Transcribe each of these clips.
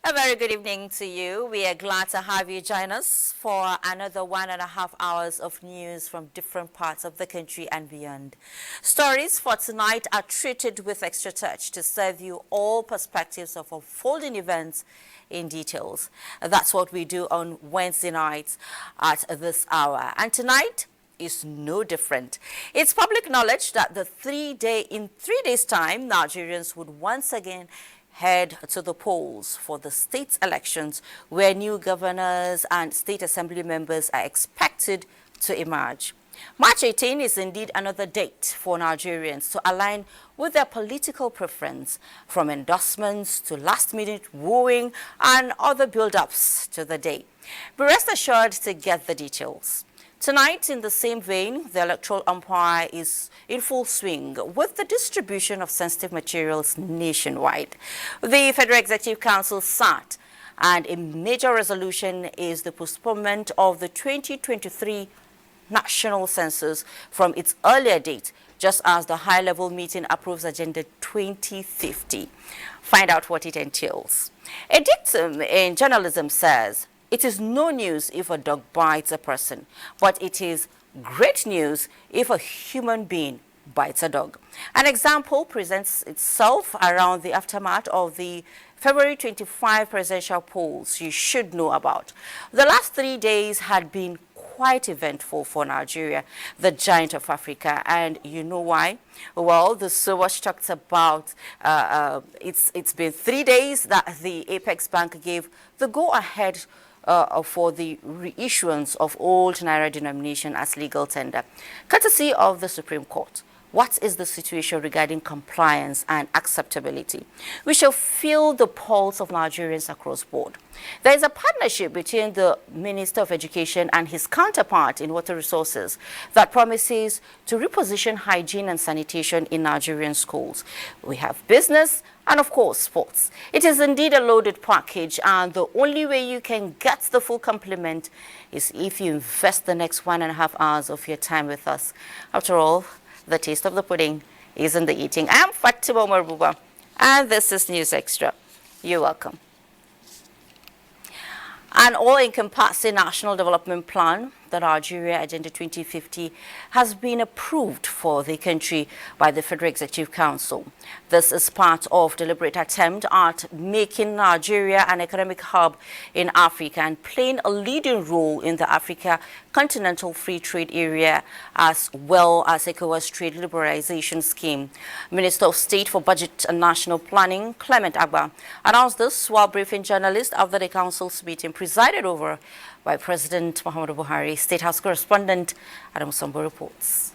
A very good evening to you. We are glad to have you join us for another 1.5 hours of news from different parts of the country and beyond. Stories for tonight are treated with extra touch to serve you all perspectives of unfolding events in details. That's what we do on Wednesday nights at this hour. And tonight is no different. It's public knowledge that in 3 days' time, Nigerians would once again head to the polls for the state elections, where new governors and state assembly members are expected to emerge. March 18 is indeed another date for Nigerians to align with their political preference, from endorsements to last-minute wooing and other build-ups to the day. Be rest assured to get the details. Tonight, in the same vein, the electoral umpire is in full swing with the distribution of sensitive materials nationwide. The Federal Executive Council sat, and a major resolution is the postponement of the 2023 national census from its earlier date, just as the high-level meeting approves Agenda 2050. Find out what it entails. A dictum in journalism says, "It is no news if a dog bites a person, but it is great news if a human being bites a dog." An example presents itself around the aftermath of the February 25 presidential polls you should know about. The last 3 days had been quite eventful for Nigeria, the giant of Africa, and you know why? Well, there's so much talked about. It's been 3 days that the Apex Bank gave the go-ahead for the reissuance of old Naira denomination as legal tender, courtesy of the Supreme Court. What is the situation regarding compliance and acceptability? We shall feel the pulse of Nigerians across board. There is a partnership between the Minister of Education and his counterpart in water resources that promises to reposition hygiene and sanitation in Nigerian schools. We have business and, of course, sports. It is indeed a loaded package, and the only way you can get the full complement is if you invest the next 1.5 hours of your time with us. After all, the taste of the pudding is in the eating. I'm Fatima Umar Buba, and this is News Extra. You're welcome. An all-encompassing national development plan, the Nigeria Agenda 2050, has been approved for the country by the Federal Executive Council. This is part of deliberate attempt at making Nigeria an economic hub in Africa and playing a leading role in the Africa Continental Free Trade Area, as well as ECOWAS Trade Liberalization Scheme. Minister of State for Budget and National Planning, Clement Agba, announced this while briefing journalists after the council's meeting presided over by President Muhammadu Buhari. State House correspondent Adam Sambo reports.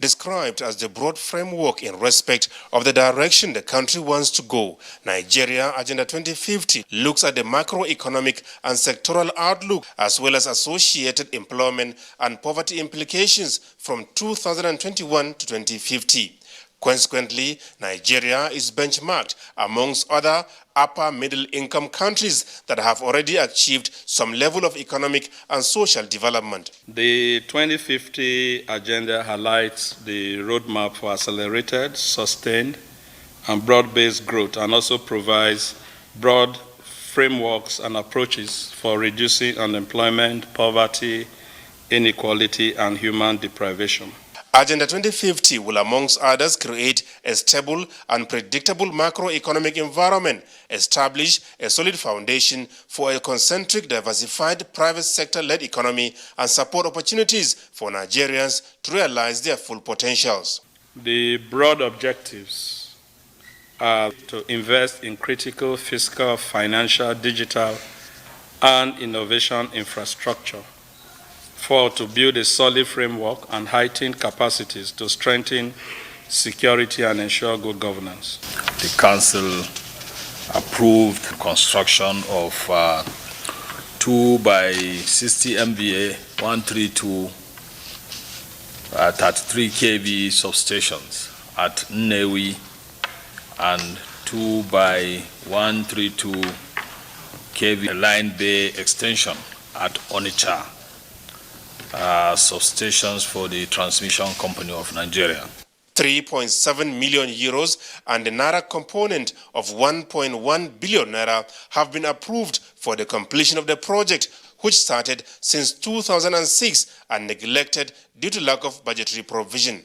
Described as the broad framework in respect of the direction the country wants to go, Nigeria Agenda 2050 looks at the macroeconomic and sectoral outlook, as well as associated employment and poverty implications from 2021 to 2050. Consequently, Nigeria is benchmarked amongst other upper middle income countries that have already achieved some level of economic and social development. The 2050 agenda highlights the roadmap for accelerated, sustained, and broad-based growth, and also provides broad frameworks and approaches for reducing unemployment, poverty, inequality, and human deprivation. Agenda 2050 will, amongst others, create a stable and predictable macroeconomic environment, establish a solid foundation for a concentric, diversified private sector-led economy, and support opportunities for Nigerians to realize their full potentials. The broad objectives are to invest in critical fiscal, financial, digital, and innovation infrastructure. 4, to build a solid framework and heighten capacities to strengthen security and ensure good governance. The Council approved construction of 2 by 60 MVA, 132 33 kV substations at Nnewi and 2 by 132 kV line bay extension at Onitsha. Substations for the Transmission Company of Nigeria. 3.7 million euros and the Naira component of 1.1 billion Naira have been approved for the completion of the project, which started since 2006 and neglected due to lack of budgetary provision.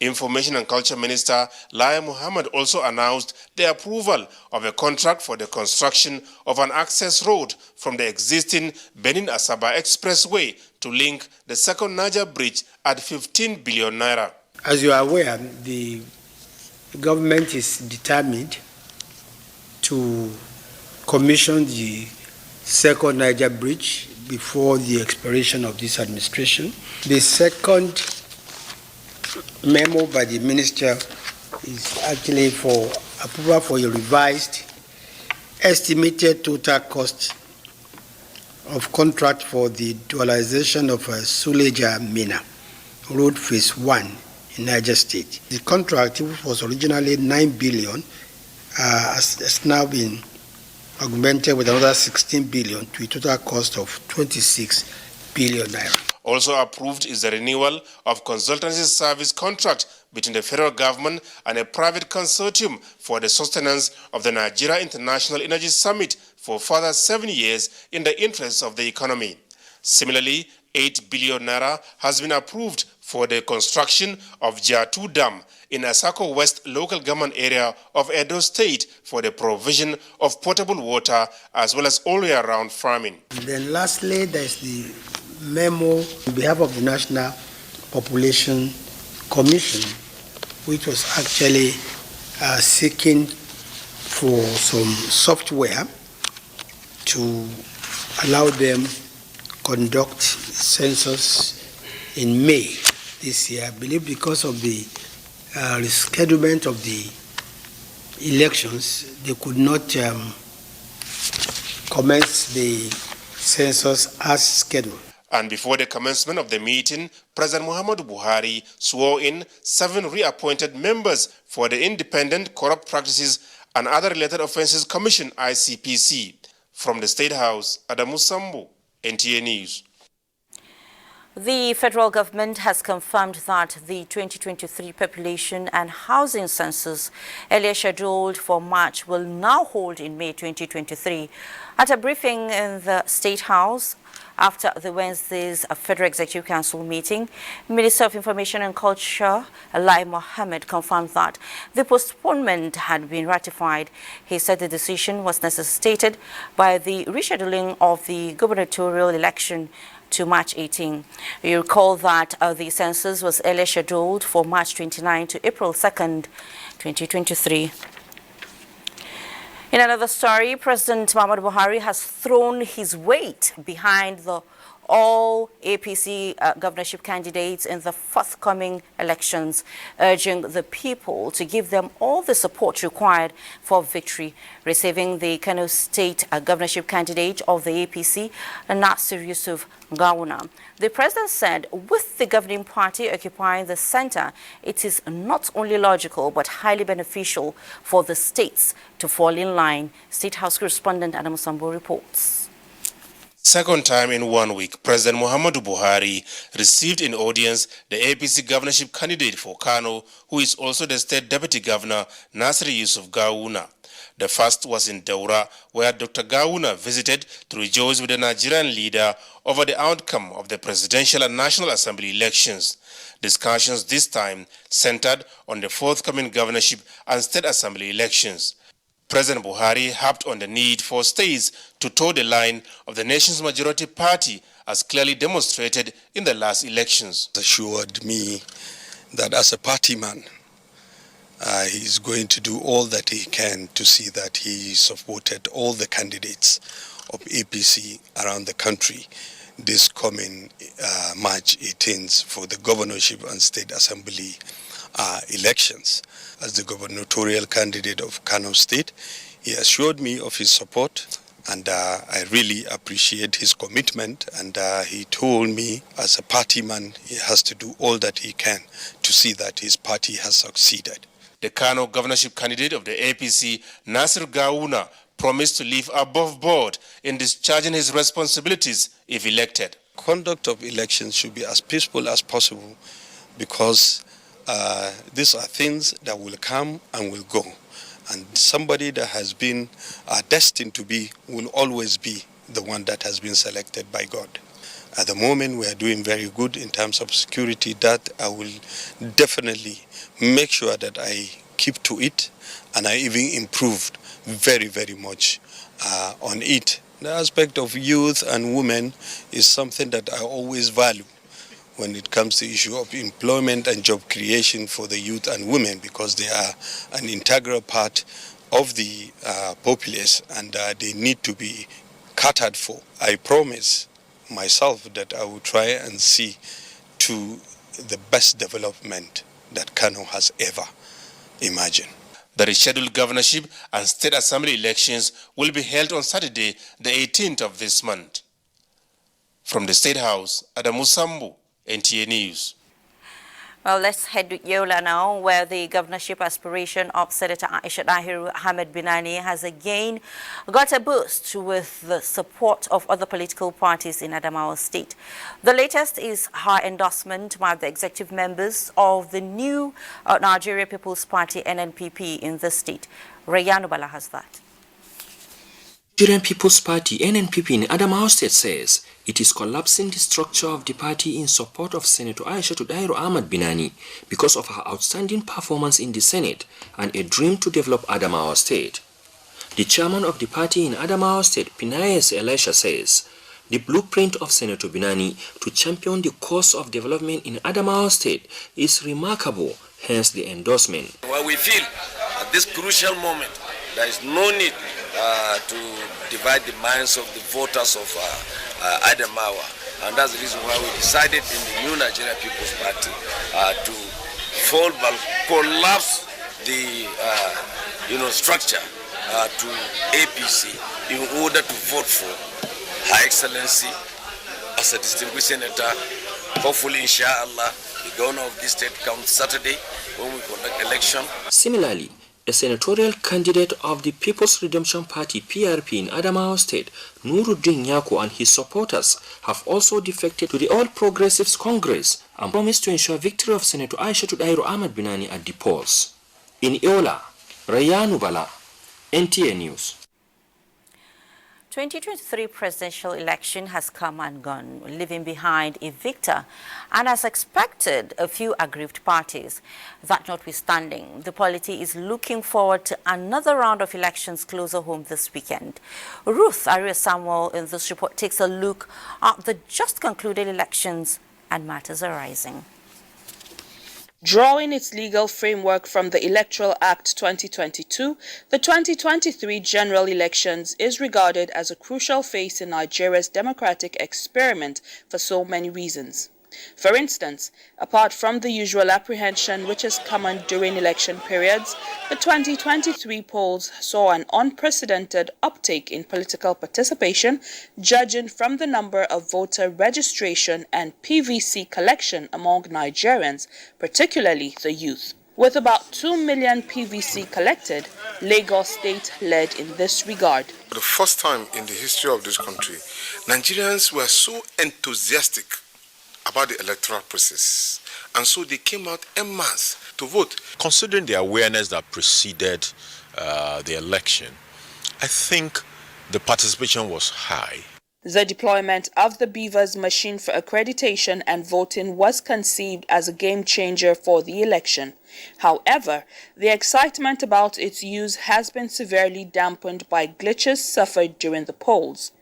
Information and Culture Minister Lai Mohammed also announced the approval of a contract for the construction of an access road from the existing Benin-Asaba Expressway to link the second Niger Bridge at 15 billion Naira. As you are aware, the government is determined to commission the second Niger Bridge before the expiration of this administration. The second memo by the minister is actually for approval for a revised estimated total cost of contract for the dualization of Suleja Mina Road Phase 1 in Niger State. The contract, which was originally 9 billion, has now been augmented with another 16 billion to a total cost of 26 billion naira. Also approved is the renewal of consultancy service contract between the federal government and a private consortium for the sustenance of the Nigeria International Energy Summit for further 7 years in the interests of the economy. Similarly, 8 billion naira has been approved for the construction of Jatu Dam in Asako West local government area of Edo State for the provision of potable water as well as all-year-round farming. And then lastly, there is the memo on behalf of the National Population Commission, which was actually seeking for some software to allow them conduct census in May this year. I believe because of the reschedulement of the elections, they could not commence the census as scheduled. And before the commencement of the meeting, President Muhammadu Buhari swore in 7 reappointed members for the Independent Corrupt Practices and Other Related Offences Commission, ICPC. From the State House, Adamu Sambu, NTA News. The federal government has confirmed that the 2023 population and housing census, earlier scheduled for March, will now hold in May 2023. At a briefing in the State House after the Wednesday's Federal Executive Council meeting, Minister of Information and Culture, Lai Mohammed, confirmed that the postponement had been ratified. He said the decision was necessitated by the rescheduling of the gubernatorial election to March 18. You recall that the census was earlier scheduled for March 29 to April 2nd, 2023. In another story, President Muhammadu Buhari has thrown his weight behind the all APC governorship candidates in the forthcoming elections, urging the people to give them all the support required for victory. Receiving the Kano State governorship candidate of the APC, Nasir Yusuf Gawuna, the president said with the governing party occupying the center, it is not only logical but highly beneficial for the states to fall in line. State House correspondent Adamu Sambo reports. Second time in 1 week, President Muhammadu Buhari received in audience the APC governorship candidate for Kano, who is also the state deputy governor, Nasir Yusuf Gawuna. The first was in Daura, where Dr. Gawuna visited to rejoice with the Nigerian leader over the outcome of the presidential and National Assembly elections. Discussions this time centered on the forthcoming governorship and state assembly elections. President Buhari harped on the need for states to toe the line of the nation's majority party, as clearly demonstrated in the last elections. Assured me that as a party man, he's going to do all that he can to see that he supported all the candidates of APC around the country this coming March 18th for the governorship and state assembly elections. As the gubernatorial candidate of Kano State, he assured me of his support, and I really appreciate his commitment. And he told me, as a party man, he has to do all that he can to see that his party has succeeded. The Kano governorship candidate of the APC, Nasir Gawuna, promised to live above board in discharging his responsibilities if elected. Conduct of elections should be as peaceful as possible, because these are things that will come and will go. And somebody that has been destined to be will always be the one that has been selected by God. At the moment, we are doing very good in terms of security. That I will definitely make sure that I keep to it, and I even improved very, very much on it. The aspect of youth and women is something that I always value when it comes to the issue of employment and job creation for the youth and women, because they are an integral part of the populace, and they need to be catered for. I promise myself that I will try and see to the best development that Kano has ever imagined. The rescheduled governorship and state assembly elections will be held on Saturday, the 18th of this month. From the State House, Adamu Sambu, NTA News. Well, let's head to Yola now, where the governorship aspiration of Senator Aisha Dahiru Ahmed Binani has again got a boost with the support of other political parties in Adamawa State. The latest is her endorsement by the executive members of the new Nigeria People's Party NNPP in the state. Rayanu Bala has that. Nigerian People's Party NNPP in Adamawa State says it is collapsing the structure of the party in support of Senator Aisha Dahiru Ahmed Binani because of her outstanding performance in the Senate and a dream to develop Adamawa State. The chairman of the party in Adamawa State, Pinayes Elisha, says the blueprint of Senator Binani to champion the cause of development in Adamawa State is remarkable, hence the endorsement. Well, we feel at this crucial moment there is no need to divide the minds of the voters of Adamawa, and that's the reason why we decided in the new Nigeria People's Party to collapse the structure to APC in order to vote for Her Excellency as a distinguished senator. Hopefully, inshallah, the governor of this state comes Saturday when we conduct election. Similarly, a senatorial candidate of the People's Redemption Party PRP in Adamawa State, Nuruddin Yako, and his supporters have also defected to the All Progressives Congress and promised to ensure victory of Senator Aisha Dahiru Ahmed Binani at the polls. In Iola, Rayanu Bala, NTA News. 2023 presidential election has come and gone, leaving behind a victor and, as expected, a few aggrieved parties. That notwithstanding, the polity is looking forward to another round of elections closer home this weekend. Ruth Aria Samuel in this report takes a look at the just concluded elections and matters arising. Drawing its legal framework from the Electoral Act 2022, the 2023 general elections is regarded as a crucial phase in Nigeria's democratic experiment for so many reasons. For instance, apart from the usual apprehension which is common during election periods, the 2023 polls saw an unprecedented uptake in political participation, judging from the number of voter registration and PVC collection among Nigerians, particularly the youth. With about 2 million PVC collected, Lagos State led in this regard. For the first time in the history of this country, Nigerians were so enthusiastic about the electoral process, and so they came out en masse to vote. Considering the awareness that preceded the election, I think the participation was high. The deployment of the Beavers machine for accreditation and voting was conceived as a game changer for the election. However, the excitement about its use has been severely dampened by glitches suffered during the polls.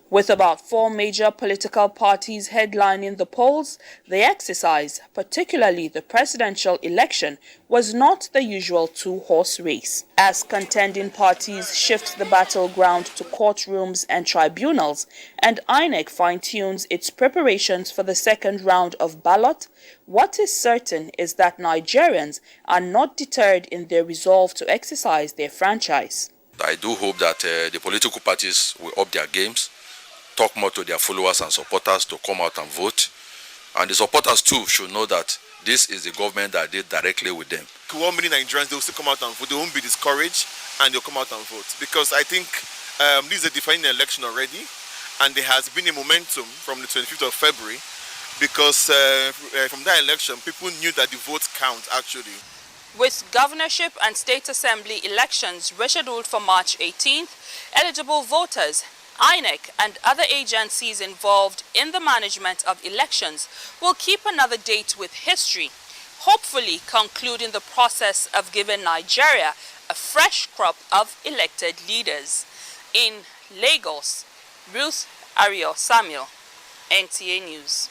With about 4 major political parties headlining the polls, the exercise, particularly the presidential election, was not the usual two-horse race. As contending parties shift the battleground to courtrooms and tribunals, and INEC fine-tunes its preparations for the second round of ballot, what is certain is that Nigerians are not deterred in their resolve to exercise their franchise. I do hope that the political parties will up their games, talk more to their followers and supporters to come out and vote. And the supporters too should know that this is the government that did directly with them. 1 million Nigerians, they will still come out and vote. They won't be discouraged, and they'll come out and vote. Because I think this is a defining election already, and there has been a momentum from the 25th of February because from that election, people knew that the votes count actually. With governorship and state assembly elections rescheduled for March 18th, eligible voters, INEC and other agencies involved in the management of elections will keep another date with history, hopefully concluding the process of giving Nigeria a fresh crop of elected leaders. In Lagos, Ruth Ario Samuel, NTA News.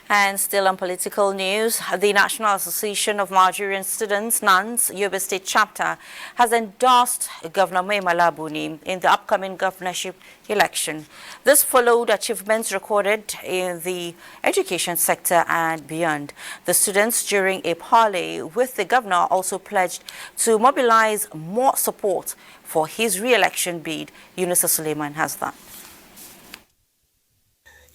And still on political news, the National Association of Nigerian Students, NANS, Yobe State Chapter, has endorsed Governor Maimala Buni in the upcoming governorship election. This followed achievements recorded in the education sector and beyond. The students, during a parley with the governor, also pledged to mobilize more support for his re-election bid. Yunusa Suleiman has that.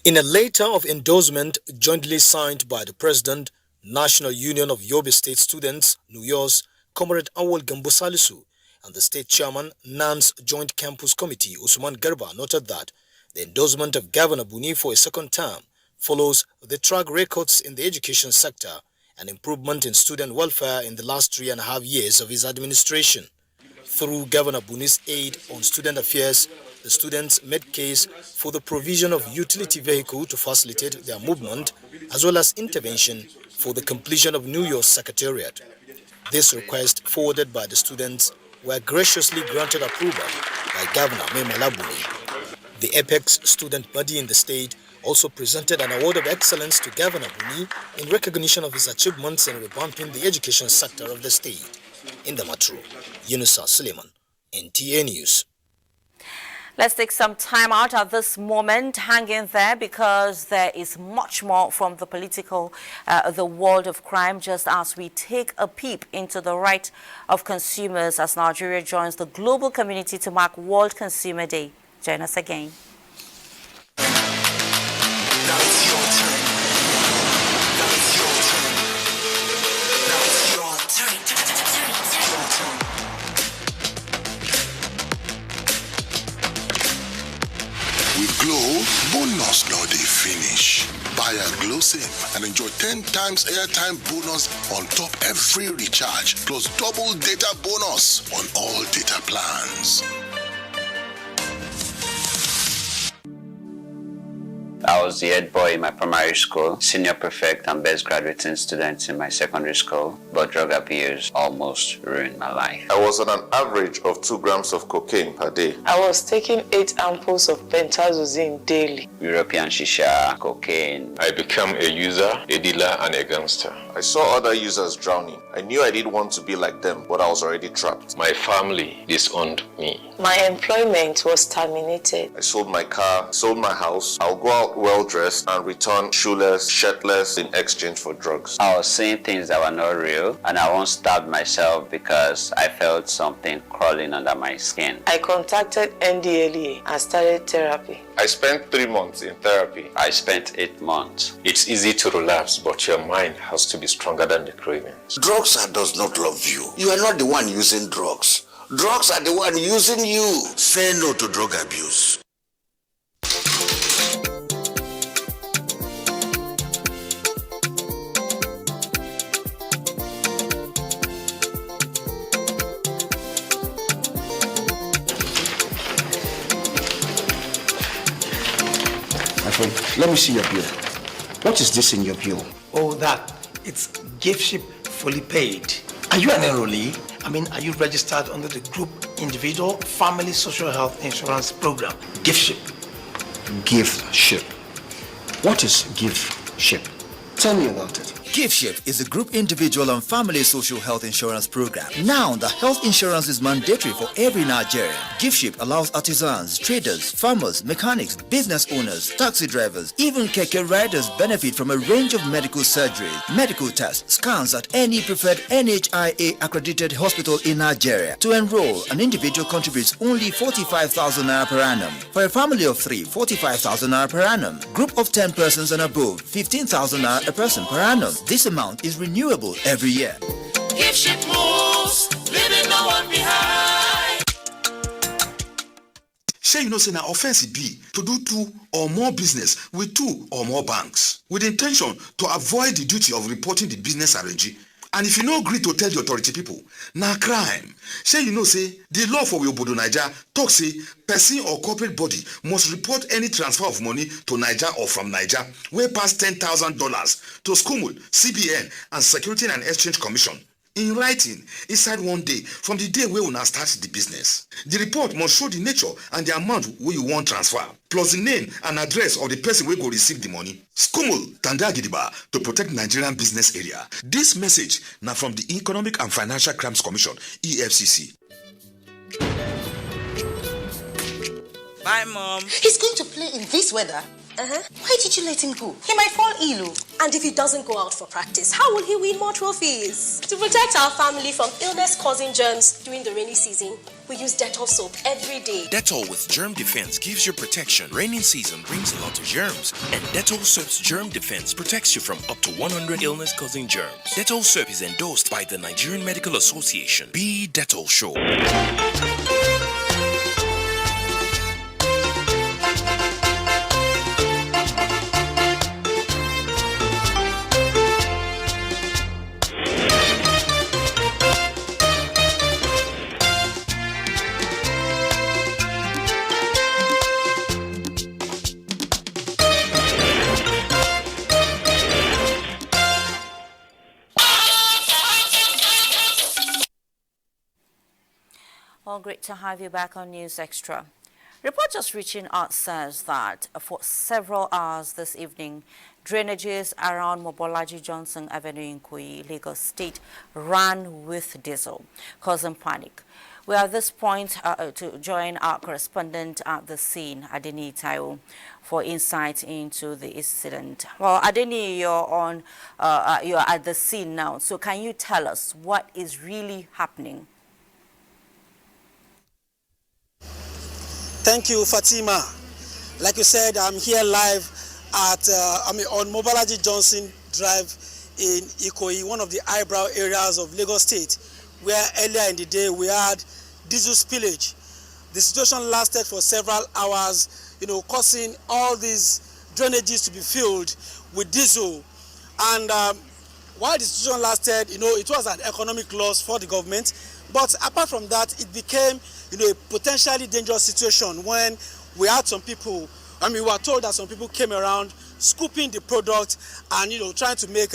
In a letter of endorsement jointly signed by the President, National Union of Yobe State Students, NUYOS, Comrade Awol Gambo Salisu, and the State Chairman, NANS Joint Campus Committee, Usman Garba, noted that the endorsement of Governor Buni for a second term follows the track records in the education sector and improvement in student welfare in the last 3.5 years of his administration. Through Governor Buni's aid on student affairs, the students made case for the provision of utility vehicle to facilitate their movement, as well as intervention for the completion of NUYOS Secretariat. This request, forwarded by the students, were graciously granted approval by Governor Maimala Buni. The apex student body in the state also presented an award of excellence to Governor Buni in recognition of his achievements in revamping the education sector of the state. In the Matru, Yunusa Suleiman, NTA News. Let's take some time out at this moment. Hang in there, because there is much more from the political, the world of crime, just as we take a peep into the right of consumers as Nigeria joins the global community to mark World Consumer Day. Join us again. Now it's your turn. Now it's your turn. Now it's your turn. Your turn. With Glow, bonus no dey finish. Buy a Glow SIM and enjoy 10 times airtime bonus on top every recharge, plus double data bonus on all data plans. I was the head boy in my primary school, senior prefect and best graduating student in my secondary school, but drug abuse almost ruined my life. I was on an average of 2 grams of cocaine per day. I was taking 8 ampoules of pentazosine daily. European shisha, cocaine. I became a user, a dealer, and a gangster. I saw other users drowning. I knew I didn't want to be like them, but I was already trapped. My family disowned me. My employment was terminated. I sold my car, sold my house. I'll go out well-dressed and return shoeless, shirtless in exchange for drugs. I was seeing things that were not real, and I once stabbed myself because I felt something crawling under my skin. I contacted NDLEA and started therapy. I spent 3 months in therapy. I spent 8 months. It's easy to relapse, but your mind has to be stronger than the cravings. Drugs does not love you. You are not the one using drugs. Drugs are the one using you. Say no to drug abuse. Let me see your bill. What is this in your bill? Oh, that. It's gift ship fully paid. Are you an enrollee? I mean, are you registered under the Group Individual Family Social Health Insurance Program? Gift ship. Gift ship. What is gift ship? Tell me about it. GiftShip is a group individual and family social health insurance program. Now, the health insurance is mandatory for every Nigerian. GiftShip allows artisans, traders, farmers, mechanics, business owners, taxi drivers, even keke riders benefit from a range of medical surgeries, medical tests, scans at any preferred NHIA accredited hospital in Nigeria. To enroll, an individual contributes only 45,000 naira per annum. For a family of 3, 45,000 naira per annum. Group of 10 persons and above, 15,000 naira a person per annum. This amount is renewable every year. GiftShip moves, leaving no one behind. Shey you know say na offense it be to do 2 or more business with 2 or more banks with the intention to avoid the duty of reporting the business arrangee. And if you no agree to tell the authority people, na crime. Shey you know say the law for Obodo Naija talk say person or corporate body must report any transfer of money to Naija or from Naija wey pass $10,000 to SCUMUL, CBN and Security and Exchange Commission in writing inside 1 day from the day wey una start the business. The report must show the nature and the amount wey you wan transfer, plus the name and address of the person wey go receive the money. SCUMUL tanda gidigba to protect Nigerian business area. This message na from the Economic and Financial Crimes Commission, EFCC. Bye, Mom. He's going to play in this weather? Why did you let him go? He might fall ill. And if he doesn't go out for practice, how will he win more trophies? To protect our family from illness-causing germs during the rainy season, we use Dettol soap every day. Dettol with Germ Defense gives you protection. Rainy season brings a lot of germs, and Dettol soap's Germ Defense protects you from up to 100 illness-causing germs. Dettol soap is endorsed by the Nigerian Medical Association. Be Dettol Show. Well, great to have you back on News Extra. Report just reaching out says that for several hours this evening, drainages around Mobolaji Johnson Avenue in Ikoyi, Lagos State, ran with diesel, causing panic. We are at this point to join our correspondent at the scene, Adeni Taiwo, for insight into the incident. Well, Adeni, you're at the scene now, so can you tell us what is really happening? Thank you, Fatima. Like you said, I'm here live at on Mobolaji Johnson Drive in Ikoyi, one of the eyebrow areas of Lagos State, where earlier in the day we had diesel spillage. The situation lasted for several hours, causing all these drainages to be filled with diesel. And while the situation lasted, it was an economic loss for the government. But apart from that, it became, a potentially dangerous situation when we had some people, we were told that some people came around scooping the product and, trying to make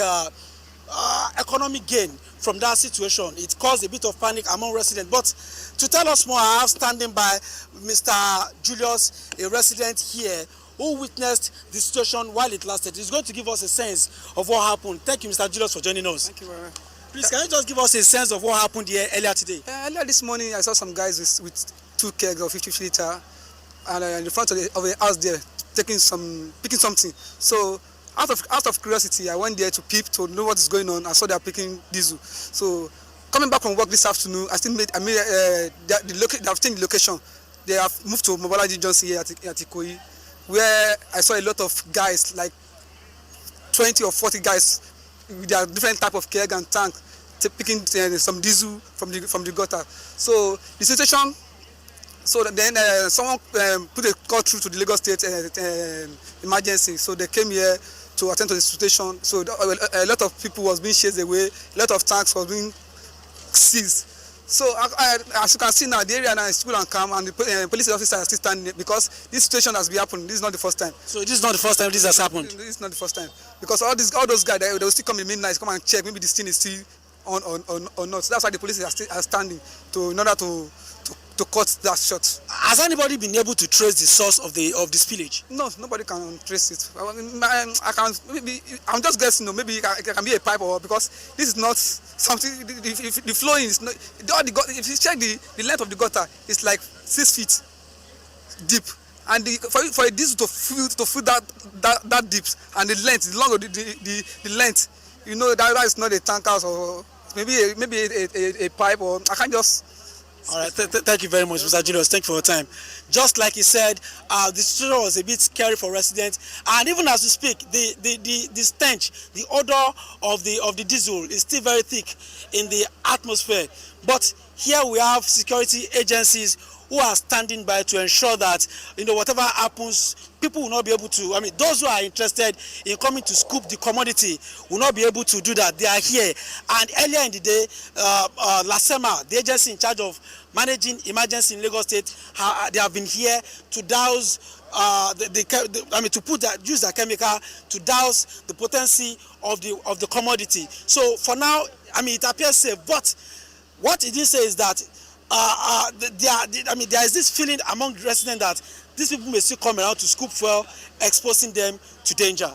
economic gain from that situation. It caused a bit of panic among residents. But to tell us more, I have standing by Mr. Julius, a resident here, who witnessed the situation while it lasted. He's going to give us a sense of what happened. Thank you, Mr. Julius, for joining us. Thank you very much. Please, can you just give us a sense of what happened here earlier today? Earlier this morning, I saw some guys with 2 kegs of 50 litre, and in the front of the house there, picking something. So, out of curiosity, I went there to peep to know what is going on. I saw they are picking diesel. So, coming back from work this afternoon, they have changed the location. They have moved to Mobolaji Johnson here at Ikoyi, where I saw a lot of guys, like 20 or 40 guys with their different type of keg and tank, picking some diesel from the gutter. So the situation. So then someone put a call through to the Lagos State emergency. So they came here to attend to the situation. So a lot of people was being chased away. A lot of tanks was being seized. So as you can see now, the area now is cool and calm, and the police officers are still standing because this situation has been happening. This is not the first time. So this is not the first time this has happened? This is not the first time. Because all those guys, they will still come in midnight, come and check, maybe this thing is still on or not. So that's why the police are standing in order to cut that short. Has anybody been able to trace the source of the spillage? No, nobody can trace it. I'm just guessing. Maybe it can be a pipe, or because this is not something. The flowing is not. If you check the length of the gutter, it's like 6 feet deep, and for a diesel to fill that deep, and the length, the longer the length, that is not a tank house, or maybe a pipe, or I can't just. All right, thank you very much, Mr. Julius. Thank you for your time. Just like he said, the situation was a bit scary for residents, and even as we speak, the stench, the odor of the diesel is still very thick in the atmosphere. But here we have security agencies who are standing by to ensure that, whatever happens, people will not be able to, those who are interested in coming to scoop the commodity will not be able to do that. They are here. And earlier in the day, LASEMA, the agency in charge of managing emergency in Lagos State, they have been here to douse, use the chemical to douse the potency of the commodity. So for now, it appears safe, but what it is say is that there is this feeling among the residents that these people may still come around to scoop fuel, exposing them to danger.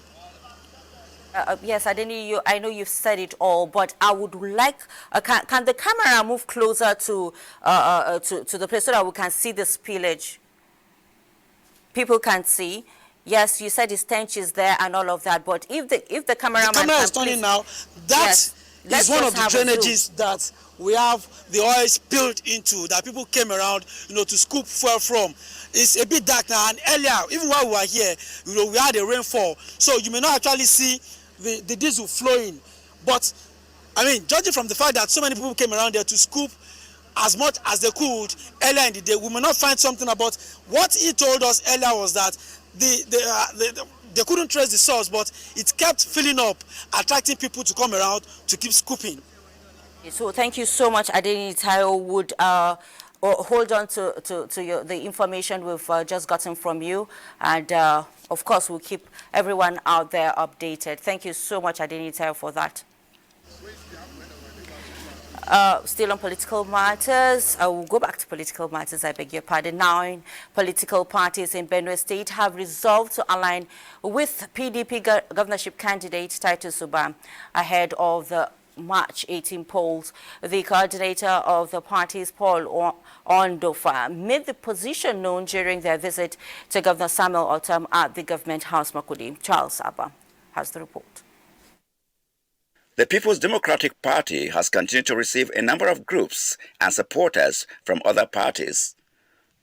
Yes, I know you've said it all, but I would like, can the camera move closer to the place so that we can see the spillage? People can see. Yes, you said the stench is there and all of that, but if the cameraman... The camera is turning now. That is one of the drainages that we have the oil spilled into, that people came around, to scoop fuel from. It's a bit dark now, and earlier, even while we were here, we had a rainfall, so you may not actually see the diesel flowing. But, judging from the fact that so many people came around there to scoop as much as they could earlier in the day, we may not find something about what he told us earlier was that they couldn't trace the source, but it kept filling up, attracting people to come around to keep scooping. So thank you so much, Adeni Tayo. Would hold on to the information we've just gotten from you, and of course we'll keep everyone out there updated. Thank you so much, Adeni Tayo, for that. Still on political matters, I will go back to political matters, I beg your pardon. 9 political parties in Benue State have resolved to align with PDP governorship candidate Titus Uba ahead of the March 18 polls. The coordinator of the parties, Paul Ondofa, made the position known during their visit to Governor Samuel Otam at the Government House, Makudi. Charles Abba has the report. The People's Democratic Party has continued to receive a number of groups and supporters from other parties.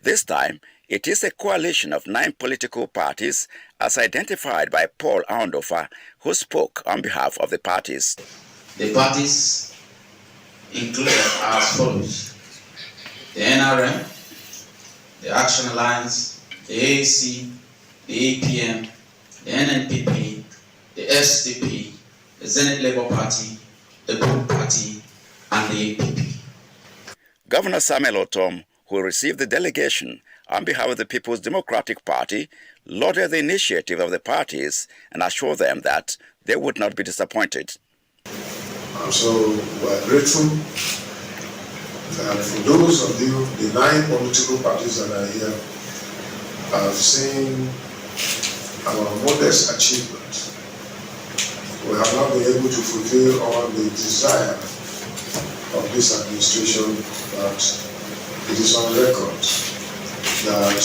This time, it is a coalition of 9 political parties as identified by Paul Aondofa, who spoke on behalf of the parties. The parties included as follows: the NRM, the Action Alliance, the AAC, the APM, the NNPP, the SDP, the Zenith Labour Party, the Group Party, and the APP. Governor Samuel Otom, who received the delegation on behalf of the People's Democratic Party, lauded the initiative of the parties and assured them that they would not be disappointed. So we're grateful that for those of you, the 9 political parties that are here, have seen our modest achievements. We have not been able to fulfill all the desire of this administration, but it is on record that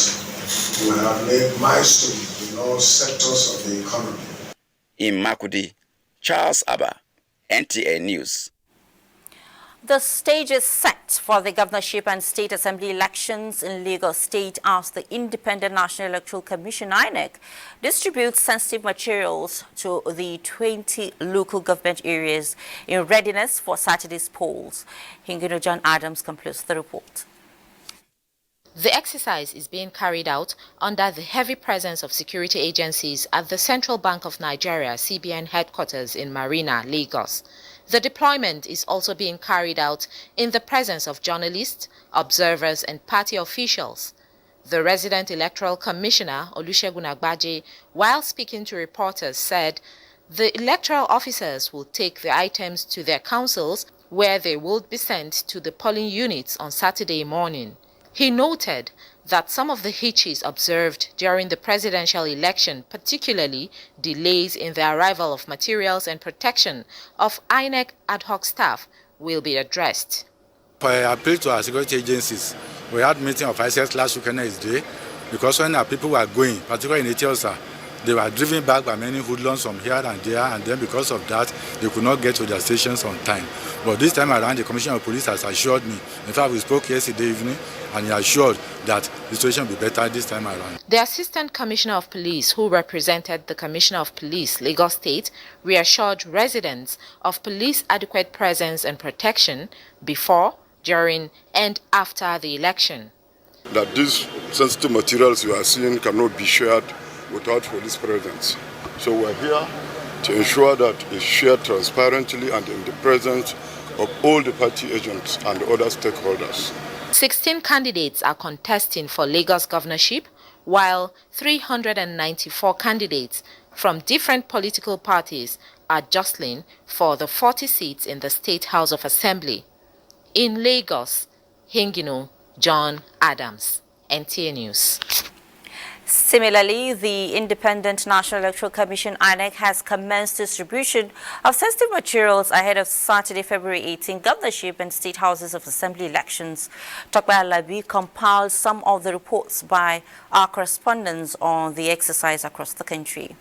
we have made milestones in all sectors of the economy. In Makudi, Charles Abba, NTA News. The stage is set for the governorship and state assembly elections in Lagos State as the Independent National Electoral Commission, INEC, distributes sensitive materials to the 20 local government areas in readiness for Saturday's polls. Hingino John Adams completes the report. The exercise is being carried out under the heavy presence of security agencies at the Central Bank of Nigeria, CBN headquarters in Marina, Lagos. The deployment is also being carried out in the presence of journalists, observers, and party officials. The resident electoral commissioner, Olusegun Agbaje, while speaking to reporters, said the electoral officers will take the items to their councils where they will be sent to the polling units on Saturday morning. He noted that some of the hitches observed during the presidential election, particularly delays in the arrival of materials and protection of INEC ad hoc staff, will be addressed. I appeal to our security agencies. We had a meeting of ICS last weekend day because when our people were going, particularly in Ethiopia, they were driven back by many hoodlums from here and there, and then because of that, they could not get to their stations on time. But this time around, the Commissioner of Police has assured me. In fact, we spoke yesterday evening, and he assured that the situation will be better this time around. The Assistant Commissioner of Police, who represented the Commissioner of Police, Lagos State, reassured residents of police adequate presence and protection before, during, and after the election. that these sensitive materials you are seeing cannot be shared without police presence. So we're here to ensure that it's shared transparently and in the presence of all the party agents and other stakeholders. 16 candidates are contesting for Lagos governorship, while 394 candidates from different political parties are jostling for the 40 seats in the State House of Assembly. In Lagos, Hingino John Adams, NTA News. Similarly, the Independent National Electoral Commission (INEC) has commenced distribution of sensitive materials ahead of Saturday, February 18 governorship and state houses of assembly elections. Tokba Alabi compiled some of the reports by our correspondents on the exercise across the country.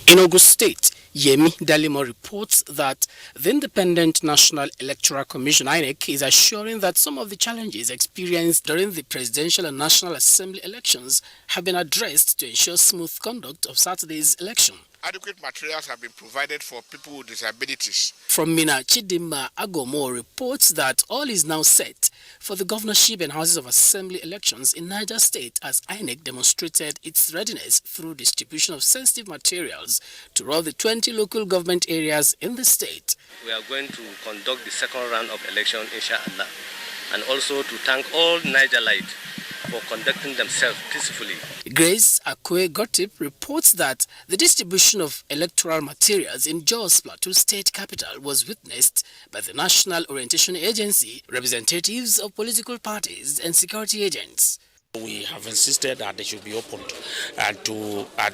In Ogun State, Yemi Dalimo reports that the Independent National Electoral Commission (INEC) is assuring that some of the challenges experienced during the presidential and national assembly elections have been addressed to ensure smooth conduct of Saturday's election. Adequate materials have been provided for people with disabilities. From Mina, Chidimma Agomo reports that all is now set for the governorship and houses of assembly elections in Niger State as INEC demonstrated its readiness through distribution of sensitive materials to all the 20 local government areas in the state. We are going to conduct the second round of election, inshallah, and also to thank all Nigerites for conducting themselves peacefully. Grace Akwe Gotip reports that the distribution of electoral materials in Jos Plateau State Capital was witnessed by the National Orientation Agency, representatives of political parties and security agents. We have insisted that they should be opened, and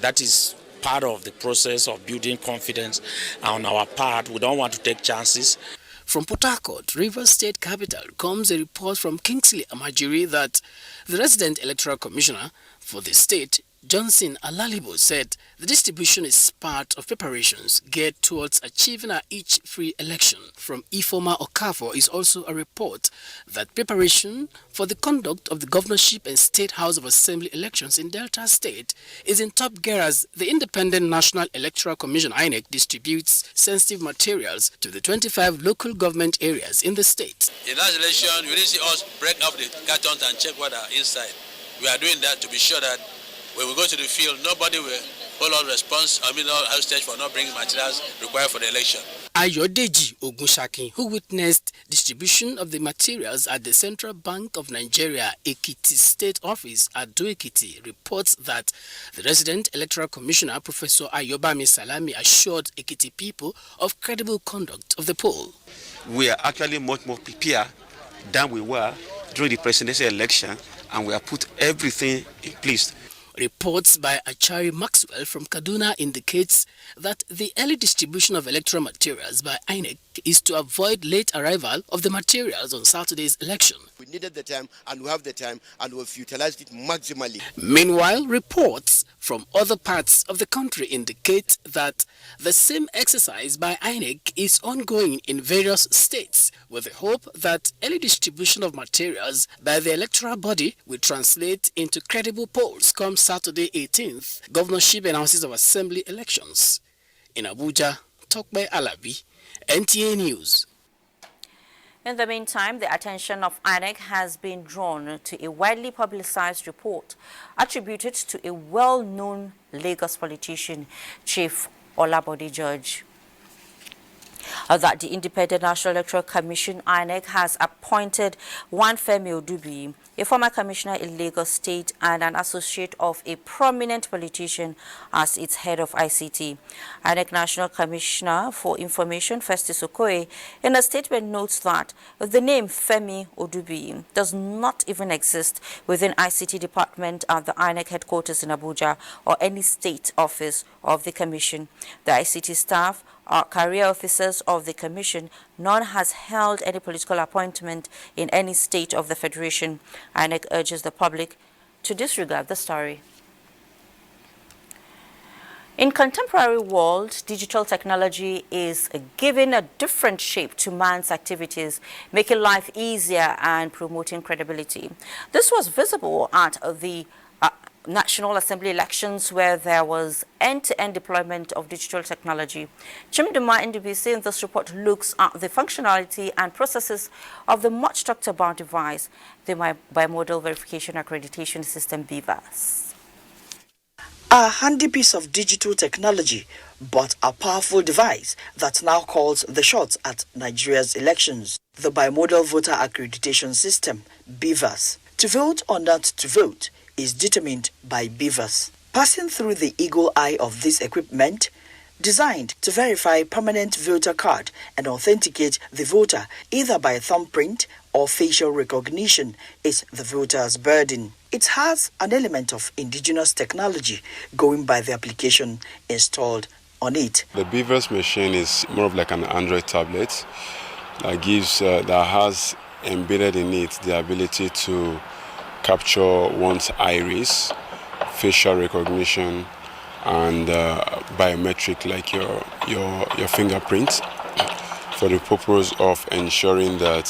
that is part of the process of building confidence on our part. We don't want to take chances. From Port Harcourt, Rivers State Capital, comes a report from Kingsley Amajiri that the resident electoral commissioner for the state, Johnson Alalibo, said the distribution is part of preparations geared towards achieving a each free election. From Ifoma Okafo is also a report that preparation for the conduct of the governorship and state house of assembly elections in Delta State is in top gear as the Independent National Electoral Commission (INEC) distributes sensitive materials to the 25 local government areas in the state. In that election, you didn't see us break up the cartons and check what are inside. We are doing that to be sure that when we go to the field, nobody will hold on hostage for not bringing materials required for the election. Ayodeji Ogunshakin, who witnessed distribution of the materials at the Central Bank of Nigeria Ekiti State Office at Do-Ekiti, reports that the resident electoral commissioner, Professor Ayobami Salami, assured Ekiti people of credible conduct of the poll. We are actually much more prepared than we were during the presidential election, and we have put everything in place. Reports by Achari Maxwell from Kaduna indicates that the early distribution of electoral materials by INEC is to avoid late arrival of the materials on Saturday's election. We needed the time, and we have the time, and we've utilized it maximally. Meanwhile, reports from other parts of the country indicate that the same exercise by INEC is ongoing in various states, with the hope that early distribution of materials by the electoral body will translate into credible polls come Saturday 18th, governorship and houses of assembly elections. In Abuja, Tokbe Alabi, NTA News. In the meantime, the attention of INEC has been drawn to a widely publicized report attributed to a well-known Lagos politician, Chief Olabode George. That the Independent National Electoral Commission (INEC) has appointed one Femi Odubi, a former commissioner in Lagos State and an associate of a prominent politician, as its head of ICT. INEC National Commissioner for Information, Festus Okoye, in a statement notes that the name Femi Odubi does not even exist within ICT department at the INEC headquarters in Abuja or any state office of the commission. The ICT staff are career officers of the commission. None has held any political appointment in any state of the federation. INEC urges the public to disregard the story. In contemporary world, digital technology is giving a different shape to man's activities, making life easier and promoting credibility. This was visible at the National Assembly elections where there was end-to-end deployment of digital technology. Chimduma NDBC in this report looks at the functionality and processes of the much talked about device, the Bimodal Verification Accreditation System, BVAS. A handy piece of digital technology, but a powerful device that now calls the shots at Nigeria's elections, the Bimodal Voter Accreditation System, BVAS. To vote or not to vote is determined by BVAS. Passing through the eagle eye of this equipment, designed to verify permanent voter card and authenticate the voter either by thumbprint or facial recognition, is the voter's burden. It has an element of indigenous technology going by the application installed on it. The BVAS machine is more of like an Android tablet that has embedded in it the ability to capture one's iris, facial recognition, and biometric like your fingerprint, for the purpose of ensuring that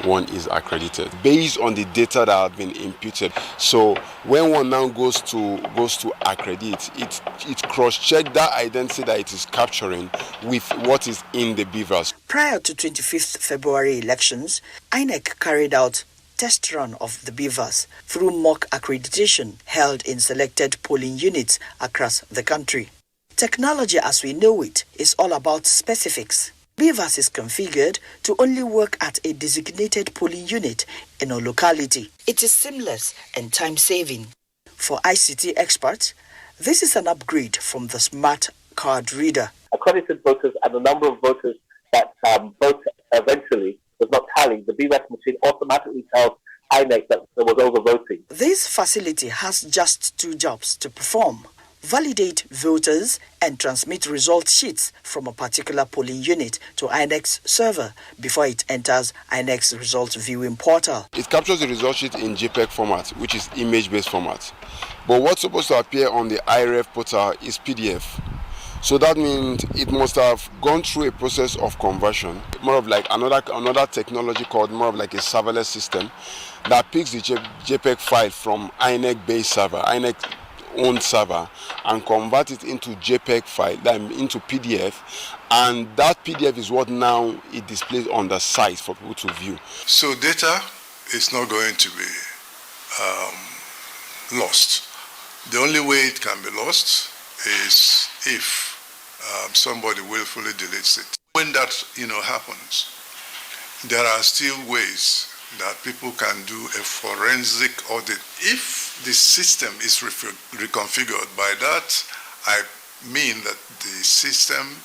one is accredited based on the data that have been imputed. So when one now goes to accredit, it cross-check that identity that it is capturing with what is in the BVAS. Prior to 25th February elections, INEC carried out test run of the BVAS through mock accreditation held in selected polling units across the country. Technology as we know it is all about specifics. BVAS is configured to only work at a designated polling unit in a locality. It is seamless and time-saving. For ICT experts, this is an upgrade from the smart card reader. Accredited voters and the number of voters that vote eventually does not tally. The BVAS machine automatically tells INEC that there was overvoting. This facility has just two jobs to perform: validate voters and transmit result sheets from a particular polling unit to INEC's server before it enters INEC's result viewing portal. It captures the result sheet in JPEG format, which is image-based format. But what's supposed to appear on the IREF portal is PDF. So that means it must have gone through a process of conversion, more of like another technology called more of like a serverless system that picks the JPEG file from INEC-based server, INEC-owned server, and convert it into JPEG file, then into PDF, and that PDF is what now it displays on the site for people to view. So data is not going to be lost. The only way it can be lost is if somebody willfully deletes it. When that happens, there are still ways that people can do a forensic audit. If the system is reconfigured, by that I mean that the system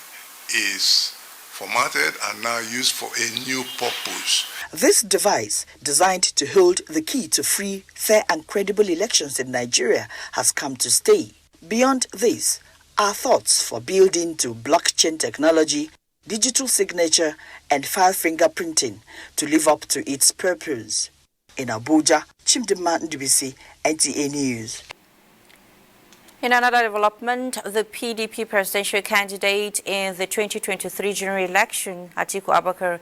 is formatted and now used for a new purpose. This device, designed to hold the key to free, fair and credible elections in Nigeria, has come to stay. Beyond this, our thoughts for building to blockchain technology, digital signature and file fingerprinting to live up to its purpose. In Abuja, Chimdima Ndubisi, NTA News. In another development, the PDP presidential candidate in the 2023 general election, Atiku Abubakar,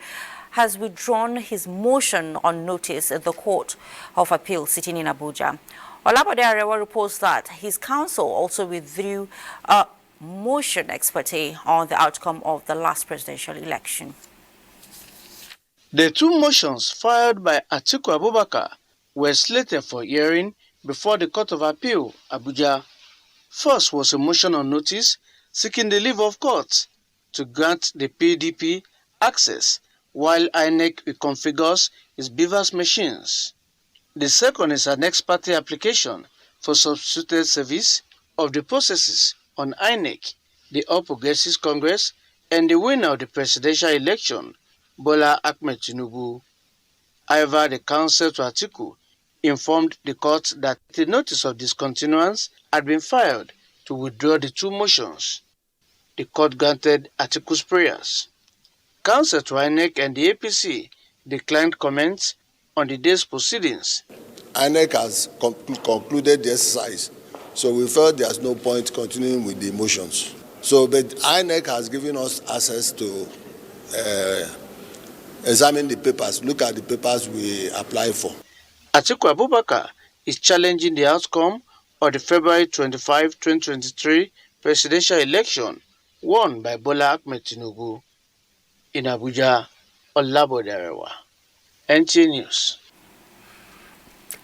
has withdrawn his motion on notice at the Court of Appeal sitting in Abuja. Olabode Arewa reports that his counsel also withdrew a motion experte on the outcome of the last presidential election. The two motions filed by Atiku Abubakar were slated for hearing before the Court of Appeal, Abuja. First was a motion on notice seeking the leave of court to grant the PDP access while INEC reconfigures its BVAS machines. The second is an ex parte application for substituted service of the processes on INEC, the All Progressives Congress, and the winner of the presidential election, Bola Ahmed Tinubu. However, the counsel to Atiku informed the court that the notice of discontinuance had been filed to withdraw the two motions. The court granted Atiku's prayers. Counsel to INEC and the APC declined comments on the day's proceedings. INEC has concluded the exercise, so we felt there's no point continuing with the motions. But INEC has given us access to examine the papers, look at the papers we apply for. Atiku Abubakar is challenging the outcome or the February 25, 2023 presidential election won by Bola Ahmed Tinubu. In Abuja, Olabodarewa, NTA News.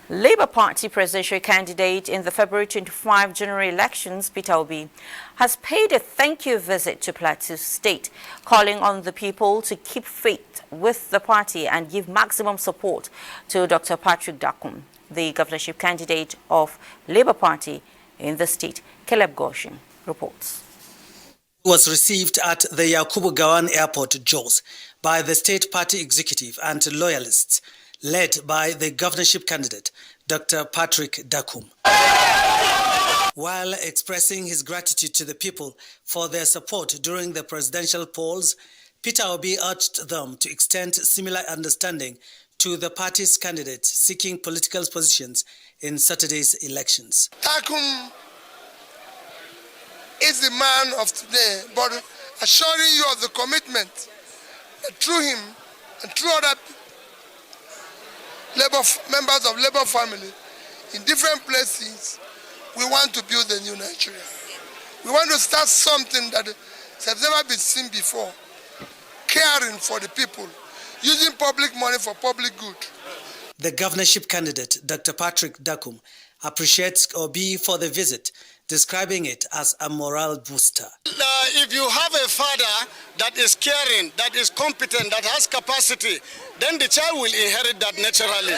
Labour Party presidential candidate in the February 25 general elections, Peter Obi, has paid a thank you visit to Plateau State, calling on the people to keep faith with the party and give maximum support to Dr. Patrick Dakum, the governorship candidate of Labour Party in the state. Caleb Goshin reports. Was received at the Yakubu Gawan Airport, Jos, by the state party executive and loyalists, led by the governorship candidate, Dr. Patrick Dakum. While expressing his gratitude to the people for their support during the presidential polls, Peter Obi urged them to extend similar understanding to the party's candidates seeking political positions in Saturday's elections. Dakum is the man of today, but assuring you of the commitment that through him and through other members of Labour family in different places, we want to build a new Nigeria. We want to start something that has never been seen before, caring for the people, using public money for public good. The governorship candidate, Dr. Patrick Dakum, appreciates Obi for the visit, describing it as a morale booster. If you have a father that is caring, that is competent, that has capacity, then the child will inherit that naturally.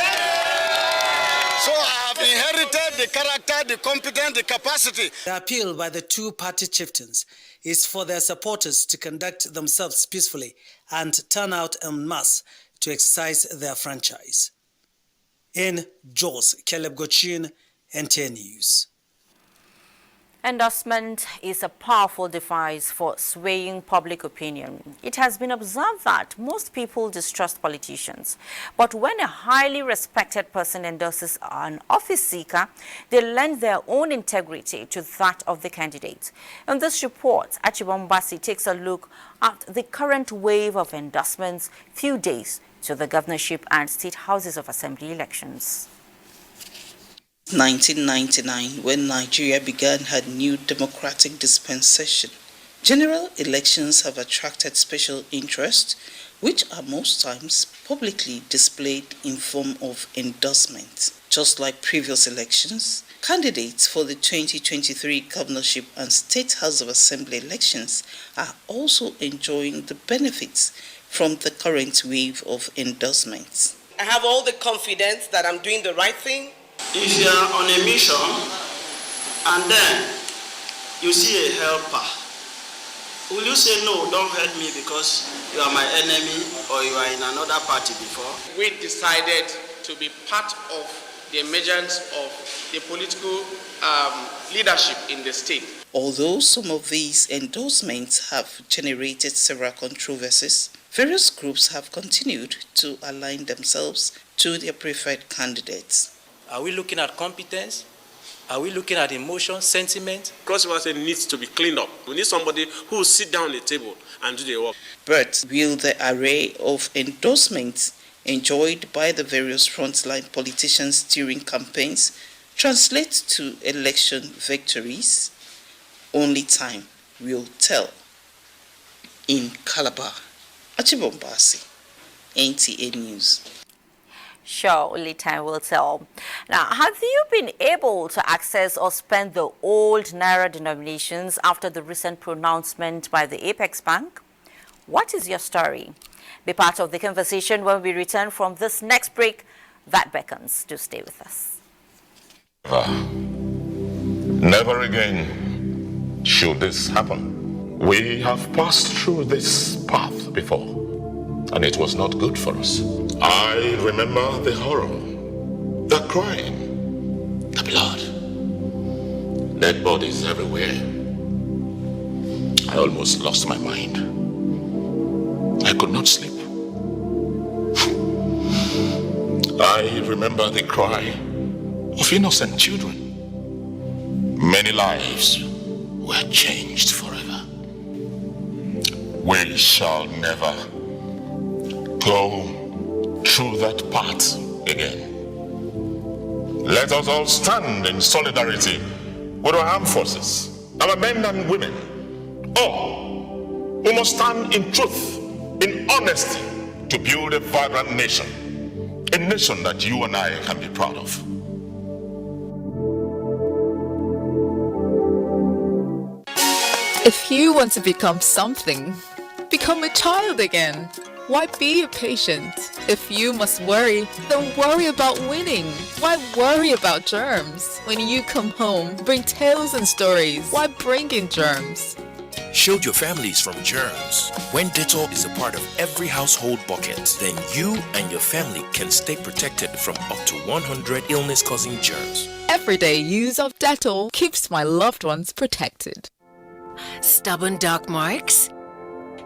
So I have inherited the character, the competence, the capacity. The appeal by the two party chieftains is for their supporters to conduct themselves peacefully and turn out en masse to exercise their franchise. In Jos, Caleb Gochin, NTA News. Endorsement is a powerful device for swaying public opinion. It has been observed that most people distrust politicians. But when a highly respected person endorses an office seeker, they lend their own integrity to that of the candidate. In this report, Achibombasi takes a look at the current wave of endorsements few days to the governorship and state houses of assembly elections. 1999, when Nigeria began her new democratic dispensation, general elections have attracted special interest, which are most times publicly displayed in form of endorsements. Just like previous elections, candidates for the 2023 governorship and state house of assembly elections are also enjoying the benefits from the current wave of endorsements. I have all the confidence that I'm doing the right thing. If you are on a mission and then you see a helper, will you say, no, don't help me because you are my enemy or you are in another party before? We decided to be part of the emergence of the political leadership in the state. Although some of these endorsements have generated several controversies, various groups have continued to align themselves to their preferred candidates. Are we looking at competence? Are we looking at emotion, sentiment? Cross-river needs to be cleaned up. We need somebody who will sit down at the table and do the work. But will the array of endorsements enjoyed by the various frontline politicians during campaigns translate to election victories? Only time will tell. In Calabar, Achibombasi, NTA News. Sure, only time will tell. Now, have you been able to access or spend the old Naira denominations after the recent pronouncement by the Apex Bank? What is your story? Be part of the conversation when we return from this next break that beckons. Do stay with us. Never again should this happen. We have passed through this path before, and it was not good for us. I remember the horror, the crying, the blood, dead bodies everywhere. I almost lost my mind. I could not sleep. I remember the cry of innocent children. Many lives were changed forever. We shall never go through that path again. Let us all stand in solidarity with our armed forces, our men and women, all who must stand in truth, in honesty, to build a vibrant nation, a nation that you and I can be proud of. If you want to become something, become a child again. Why be a patient? If you must worry, then worry about winning. Why worry about germs? When you come home, bring tales and stories. Why bring in germs? Shield your families from germs. When Dettol is a part of every household bucket, then you and your family can stay protected from up to 100 illness-causing germs. Everyday use of Dettol keeps my loved ones protected. Stubborn dark marks?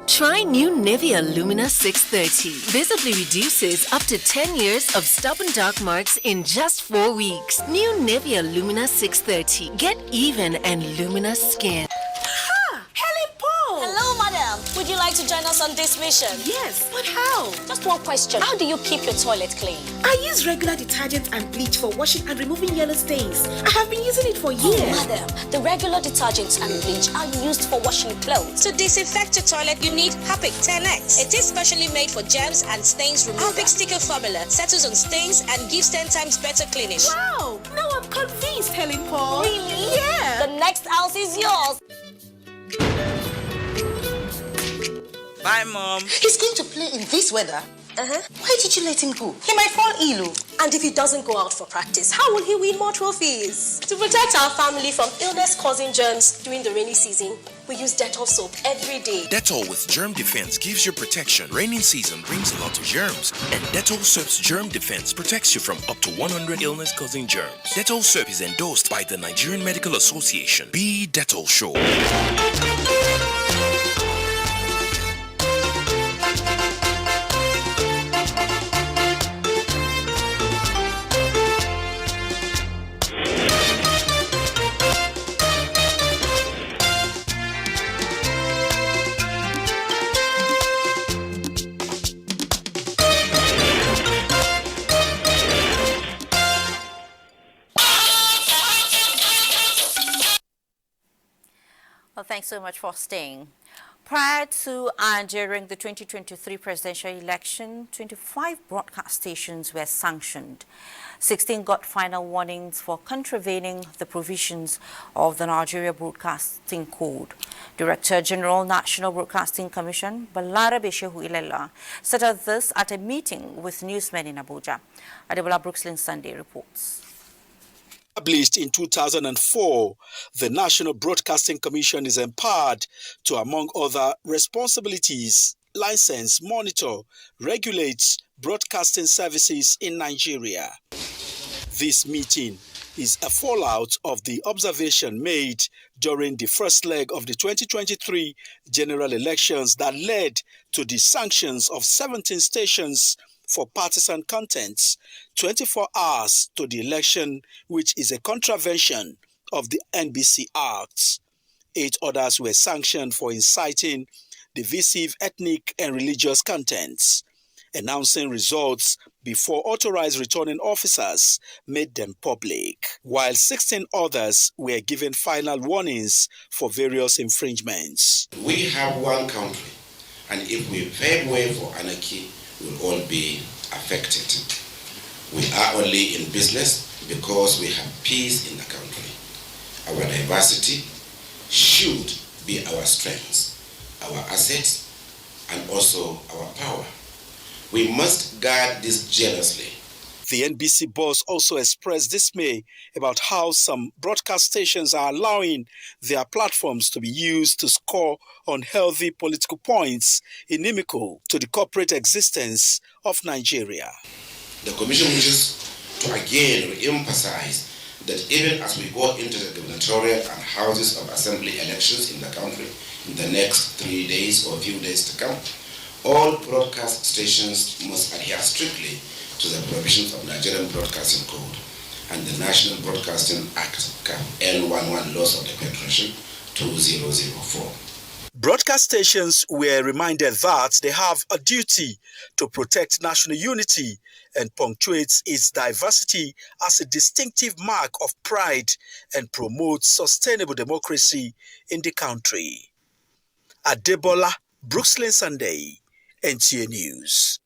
Try new Nivea Lumina 630. Visibly reduces up to 10 years of stubborn dark marks in just 4 weeks. New Nivea Lumina 630. Get even and luminous skin. Hello, madam. Would you like to join us on this mission? Yes, but how? Just one question. How do you keep your toilet clean? I use regular detergent and bleach for washing and removing yellow stains. I have been using it for years. Oh, madam, the regular detergents and bleach are used for washing clothes. To disinfect your toilet, you need Harpic 10X. It is specially made for germs and stains removal. Harpic sticker formula settles on stains and gives 10 times better cleaning. Wow! Now I'm convinced, Helen Paul. Really? Yeah. The next house is yours. Bye, Mom. He's going to play in this weather. Why did you let him go? He might fall ill. And if he doesn't go out for practice, how will he win more trophies? To protect our family from illness-causing germs during the rainy season, we use Dettol soap every day. Dettol with germ defense gives you protection. Raining season brings a lot of germs, and Dettol soap's germ defense protects you from up to 100 illness-causing germs. Dettol soap is endorsed by the Nigerian Medical Association. Be Dettol Show. Well, thanks so much for staying. Prior to and during the 2023 presidential election, 25 broadcast stations were sanctioned. 16 got final warnings for contravening the provisions of the Nigeria Broadcasting Code. Director General National Broadcasting Commission, Balarabe Shehu Ilela, said this at a meeting with newsmen in Abuja. Adebola Brooklyn Sunday reports. Established in 2004, the National Broadcasting Commission is empowered to, among other responsibilities, license, monitor, regulate broadcasting services in Nigeria. This meeting is a fallout of the observation made during the first leg of the 2023 general elections that led to the sanctions of 17 stations for partisan contents, 24 hours to the election, which is a contravention of the NBC Act. 8 others were sanctioned for inciting divisive ethnic and religious contents. Announcing results before authorized returning officers made them public, while 16 others were given final warnings for various infringements. We have one country, and if we pave way for anarchy, we'll all be affected. We are only in business because we have peace in the country. Our diversity should be our strengths, our assets, and also our power. We must guard this jealously. The NBC boss also expressed dismay about how some broadcast stations are allowing their platforms to be used to score unhealthy political points inimical to the corporate existence of Nigeria. The Commission wishes to again re-emphasize that even as we go into the gubernatorial and houses of assembly elections in the country in the next 3 days or few days to come, all broadcast stations must adhere strictly to the provisions of Nigerian Broadcasting Code and the National Broadcasting Act, N11 Laws of the Federation 2004. Broadcast stations were reminded that they have a duty to protect national unity and punctuate its diversity as a distinctive mark of pride and promote sustainable democracy in the country. Adebola, Brooklyn Sunday, NTA News.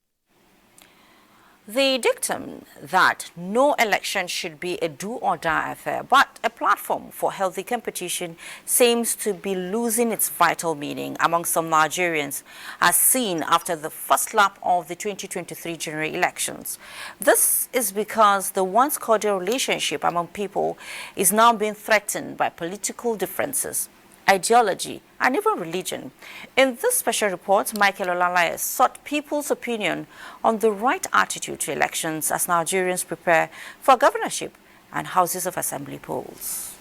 The dictum that no election should be a do-or-die affair, but a platform for healthy competition seems to be losing its vital meaning among some Nigerians, as seen after the first lap of the 2023 general elections. This is because the once cordial relationship among people is now being threatened by political differences, ideology, and even religion. In this special report, Michael Olalaye sought people's opinion on the right attitude to elections as Nigerians prepare for governorship and Houses of Assembly polls.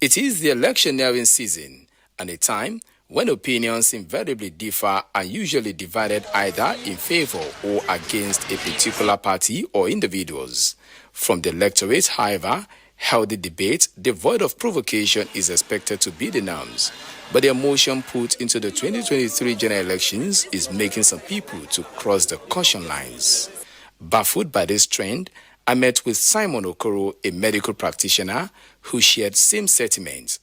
It is the electioneering season and a time when opinions invariably differ and usually divided either in favor or against a particular party or individuals. From the electorate, however, healthy debate devoid of provocation is expected to be the norms, but the emotion put into the 2023 general elections is making some people to cross the caution lines. Baffled by this trend, I met with Simon Okoro, a medical practitioner who shared same sentiments.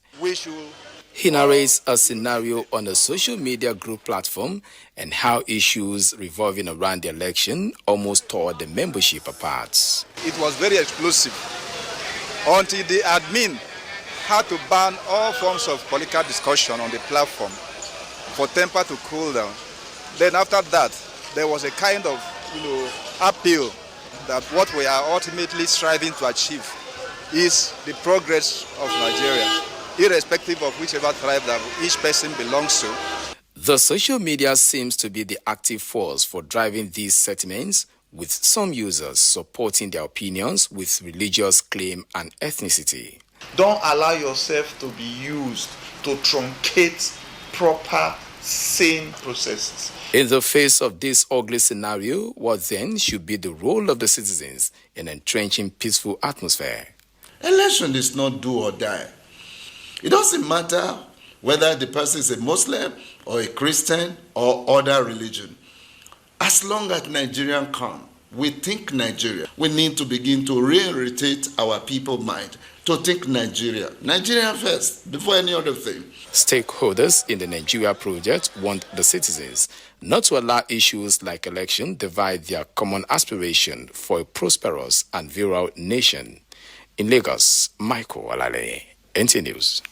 He narrates a scenario on a social media group platform and how issues revolving around the election almost tore the membership apart. It was very explosive until the admin had to ban all forms of political discussion on the platform for temper to cool down. Then after that, there was a kind of appeal that what we are ultimately striving to achieve is the progress of Nigeria, irrespective of whichever tribe that each person belongs to. The social media seems to be the active force for driving these sentiments, with some users supporting their opinions with religious claim and ethnicity. Don't allow yourself to be used to truncate proper, sane processes. In the face of this ugly scenario, what then should be the role of the citizens in entrenching peaceful atmosphere? Election is not do or die. It doesn't matter whether the person is a Muslim or a Christian or other religion. As long as Nigerians come, we think Nigeria. We need to begin to reorientate our people's mind to think Nigeria. Nigeria first, before any other thing. Stakeholders in the Nigeria project want the citizens not to allow issues like election divide their common aspiration for a prosperous and virile nation. In Lagos, Michael Olalaye, NTA News.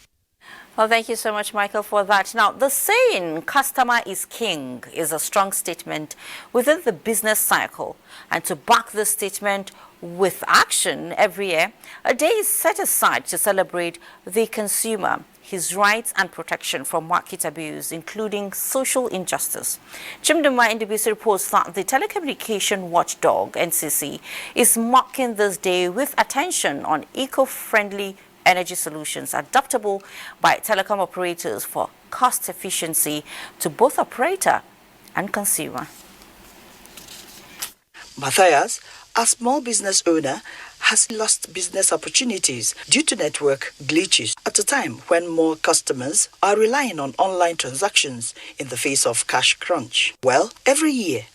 Well, thank you so much, Michael, for that. Now, the saying, customer is king, is a strong statement within the business cycle. And to back this statement with action every year, a day is set aside to celebrate the consumer, his rights and protection from market abuse, including social injustice. Chimduma NDBC reports that the telecommunication watchdog, NCC, is marking this day with attention on eco-friendly energy solutions adaptable by telecom operators for cost efficiency to both operator and consumer. Matthias, a small business owner, has lost business opportunities due to network glitches at a time when more customers are relying on online transactions in the face of cash crunch. Well, every year,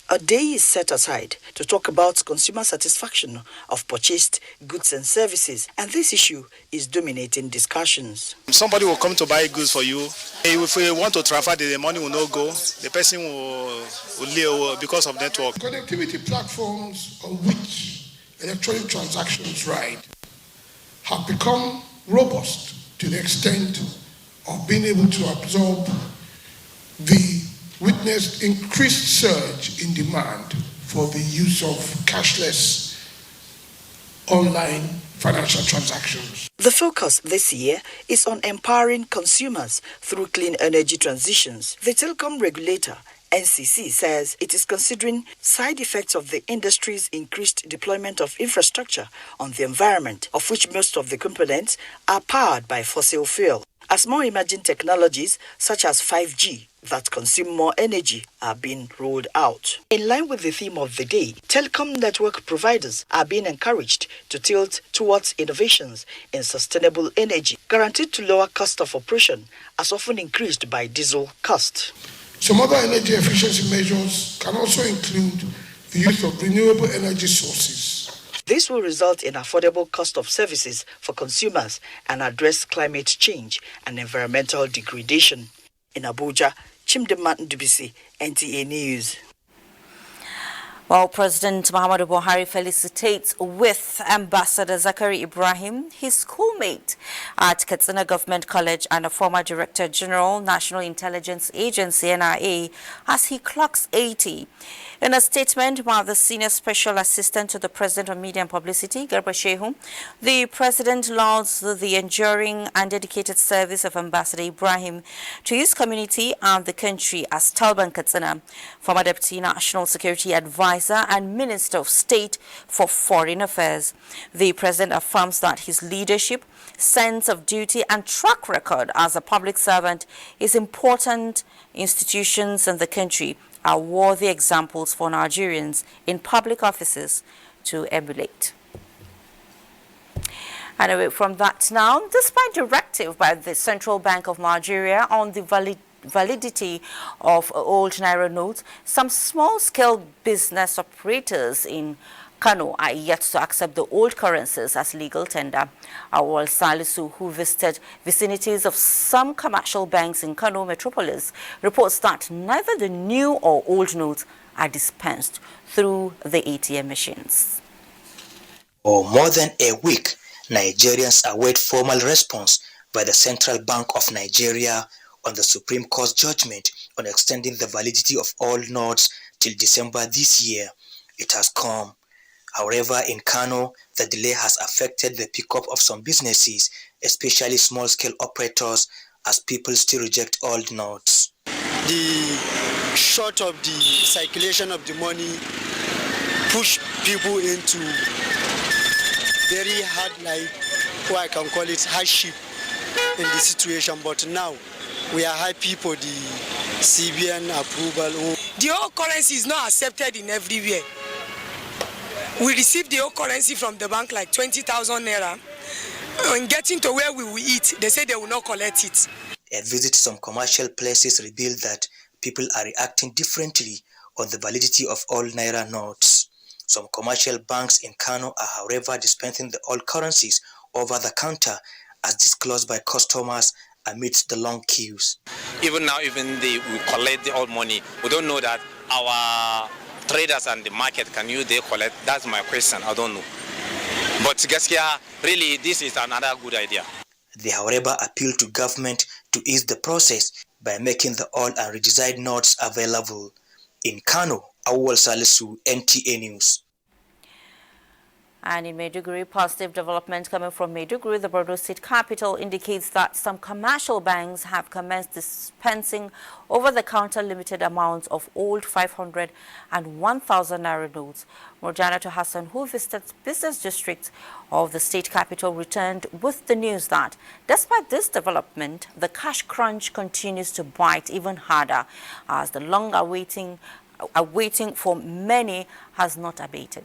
a day is set aside to talk about consumer satisfaction of purchased goods and services, and this issue is dominating discussions. Somebody will come to buy goods for you. If we want to transfer, the money will not go. The person will leave because of network. Connectivity platforms on which electronic transactions ride have become robust to the extent of being able to absorb the witnessed increased surge in demand for the use of cashless online financial transactions. The focus this year is on empowering consumers through clean energy transitions. The telecom regulator, NCC, says it is considering side effects of the industry's increased deployment of infrastructure on the environment, of which most of the components are powered by fossil fuel. as more emerging technologies such as 5G that consume more energy are being rolled out. In line with the theme of the day, telecom network providers are being encouraged to tilt towards innovations in sustainable energy, guaranteed to lower cost of operation, as often increased by diesel cost. Some other energy efficiency measures can also include the use of renewable energy sources. This will result in affordable cost of services for consumers and address climate change and environmental degradation. In Abuja, Chimdema Ndubisi, NTA News. Well, President Muhammadu Buhari felicitates with Ambassador Zakari Ibrahim, his schoolmate at Katsina Government College and a former Director General, National Intelligence Agency, NIA, as he clocks 80. In a statement by the Senior Special Assistant to the President of Media and Publicity, Garba Shehu, the President lauds the enduring and dedicated service of Ambassador Ibrahim to his community and the country as Talban Katsina, former Deputy National Security Advisor and Minister of State for Foreign Affairs. The President affirms that his leadership, sense of duty and track record as a public servant is important. Institutions in the country are worthy examples for Nigerians in public offices to emulate. And away from that now, despite directive by the Central Bank of Nigeria on the validity of old Naira notes, some small-scale business operators in Kano are yet to accept the old currencies as legal tender. Awal Salisu, who visited vicinities of some commercial banks in Kano metropolis, reports that neither the new or old notes are dispensed through the ATM machines. For more than a week, Nigerians await formal response by the Central Bank of Nigeria on the Supreme Court's judgment on extending the validity of all notes till December this year. It has come. However, in Kano, the delay has affected the pickup of some businesses, especially small-scale operators, as people still reject old notes. The short of the circulation of the money push people into very hard life, or I can call it hardship in the situation. But now we are happy for the CBN approval. The old currency is not accepted in everywhere. We received the old currency from the bank like 20,000 naira. And getting to where we will eat, they say they will not collect it. A visit to some commercial places revealed that people are reacting differently on the validity of all Naira notes. Some commercial banks in Kano are, however, dispensing the old currencies over the counter as disclosed by customers amidst the long queues. Even now, we collect the old money, we don't know that our traders and the market can they collect. That's my question. I don't know. But Gaskia, really, this is another good idea. They, however, appeal to government to ease the process by making the old and redesigned notes available. In Kano, Awal Salisu, NTA News. And in Maiduguri, positive development coming from Maiduguri, the Borno state capital, indicates that some commercial banks have commenced dispensing over-the-counter limited amounts of old 500 and 1,000 Naira notes. Morjana Hassan, who visited business districts of the state capital, returned with the news that despite this development, the cash crunch continues to bite even harder as the long awaiting for many has not abated.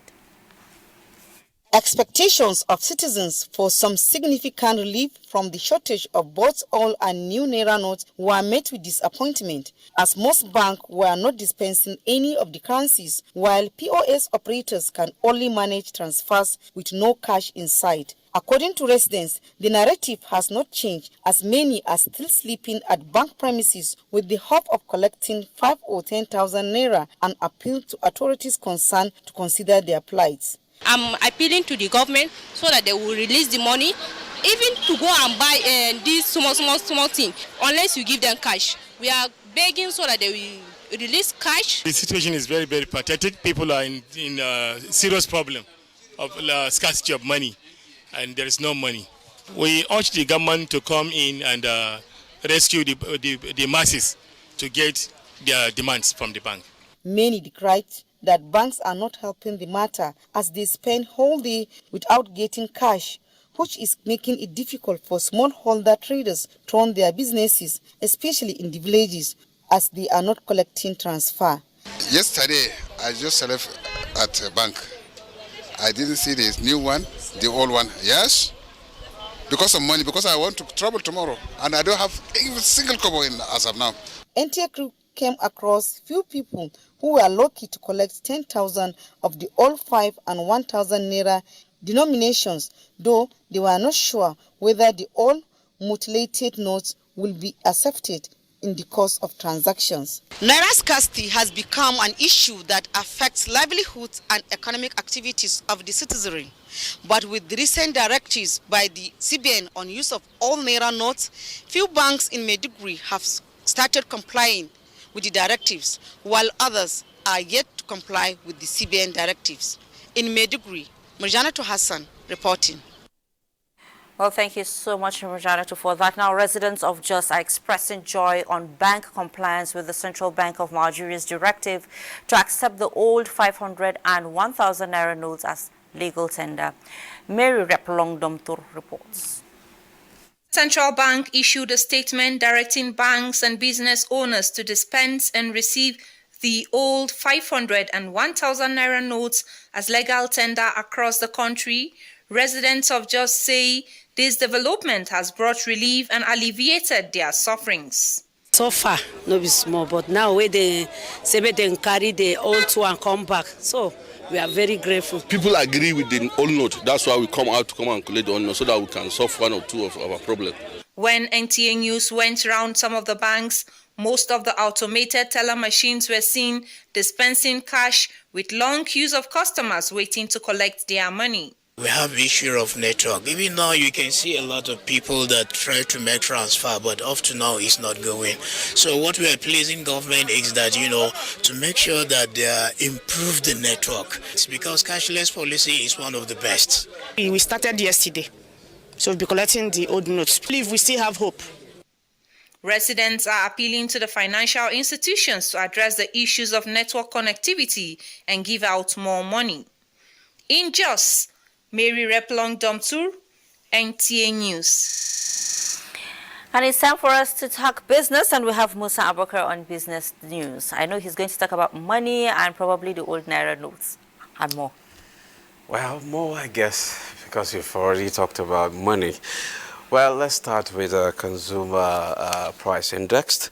Expectations of citizens for some significant relief from the shortage of both old and new Naira notes were met with disappointment, as most banks were not dispensing any of the currencies, while POS operators can only manage transfers with no cash inside. According to residents, the narrative has not changed, as many are still sleeping at bank premises with the hope of collecting 5 or 10,000 Naira and appeal to authorities concerned to consider their plight. I'm appealing to the government so that they will release the money, even to go and buy this small thing, unless you give them cash. We are begging so that they will release cash. The situation is very, very pathetic. People are in serious problem of scarcity of money, and there is no money. We urge the government to come in and rescue the masses to get their demands from the bank. Many decried that banks are not helping the matter as they spend whole day without getting cash, which is making it difficult for smallholder traders to run their businesses, especially in the villages, as they are not collecting transfer. Yesterday, I just left at a bank. I didn't see this new one, the old one. Yes, because of money, because I want to travel tomorrow, and I don't have even a single kobo in as of now. NTA crew came across few people who were lucky to collect 10,000 of the old 5 and 1,000 naira denominations, though they were not sure whether the old mutilated notes will be accepted in the course of transactions. Naira scarcity has become an issue that affects livelihoods and economic activities of the citizenry. But with the recent directives by the CBN on use of all Naira notes, few banks in Maiduguri have started complying with the directives, while others are yet to comply with the CBN directives. In Maiduguri, Murjanatu Hassan reporting. Well, thank you so much, Murjanatu, for that. Now, residents of Jos are expressing joy on bank compliance with the Central Bank of Nigeria's directive to accept the old 500 and 1,000 naira notes as legal tender. Mary Repolong-Domtur reports. Central Bank issued a statement directing banks and business owners to dispense and receive the old 500 and 1,000 naira notes as legal tender across the country. Residents of Jos say this development has brought relief and alleviated their sufferings. So far, no be small, but now where they say they carry the old two and come back. So we are very grateful. People agree with the old note. That's why we come out to come and collect the old note so that we can solve one or two of our problems. When NTA News went around some of the banks, most of the automated teller machines were seen dispensing cash with long queues of customers waiting to collect their money. We have issue of network. Even now you can see a lot of people that try to make transfer, but up to now it's not going. So what we are pleasing government is that, to make sure that they improve the network. It's because cashless policy is one of the best. We started yesterday, so we'll be collecting the old notes. Believe we still have hope. Residents are appealing to the financial institutions to address the issues of network connectivity and give out more money. In Jos, Mary Repolong-Domtur, NTA News. And it's time for us to talk business, and we have Musa Abubakar on business news. I know he's going to talk about money and probably the old Naira notes and more. Well, more, I guess, because you've already talked about money. Well, let's start with the consumer price index.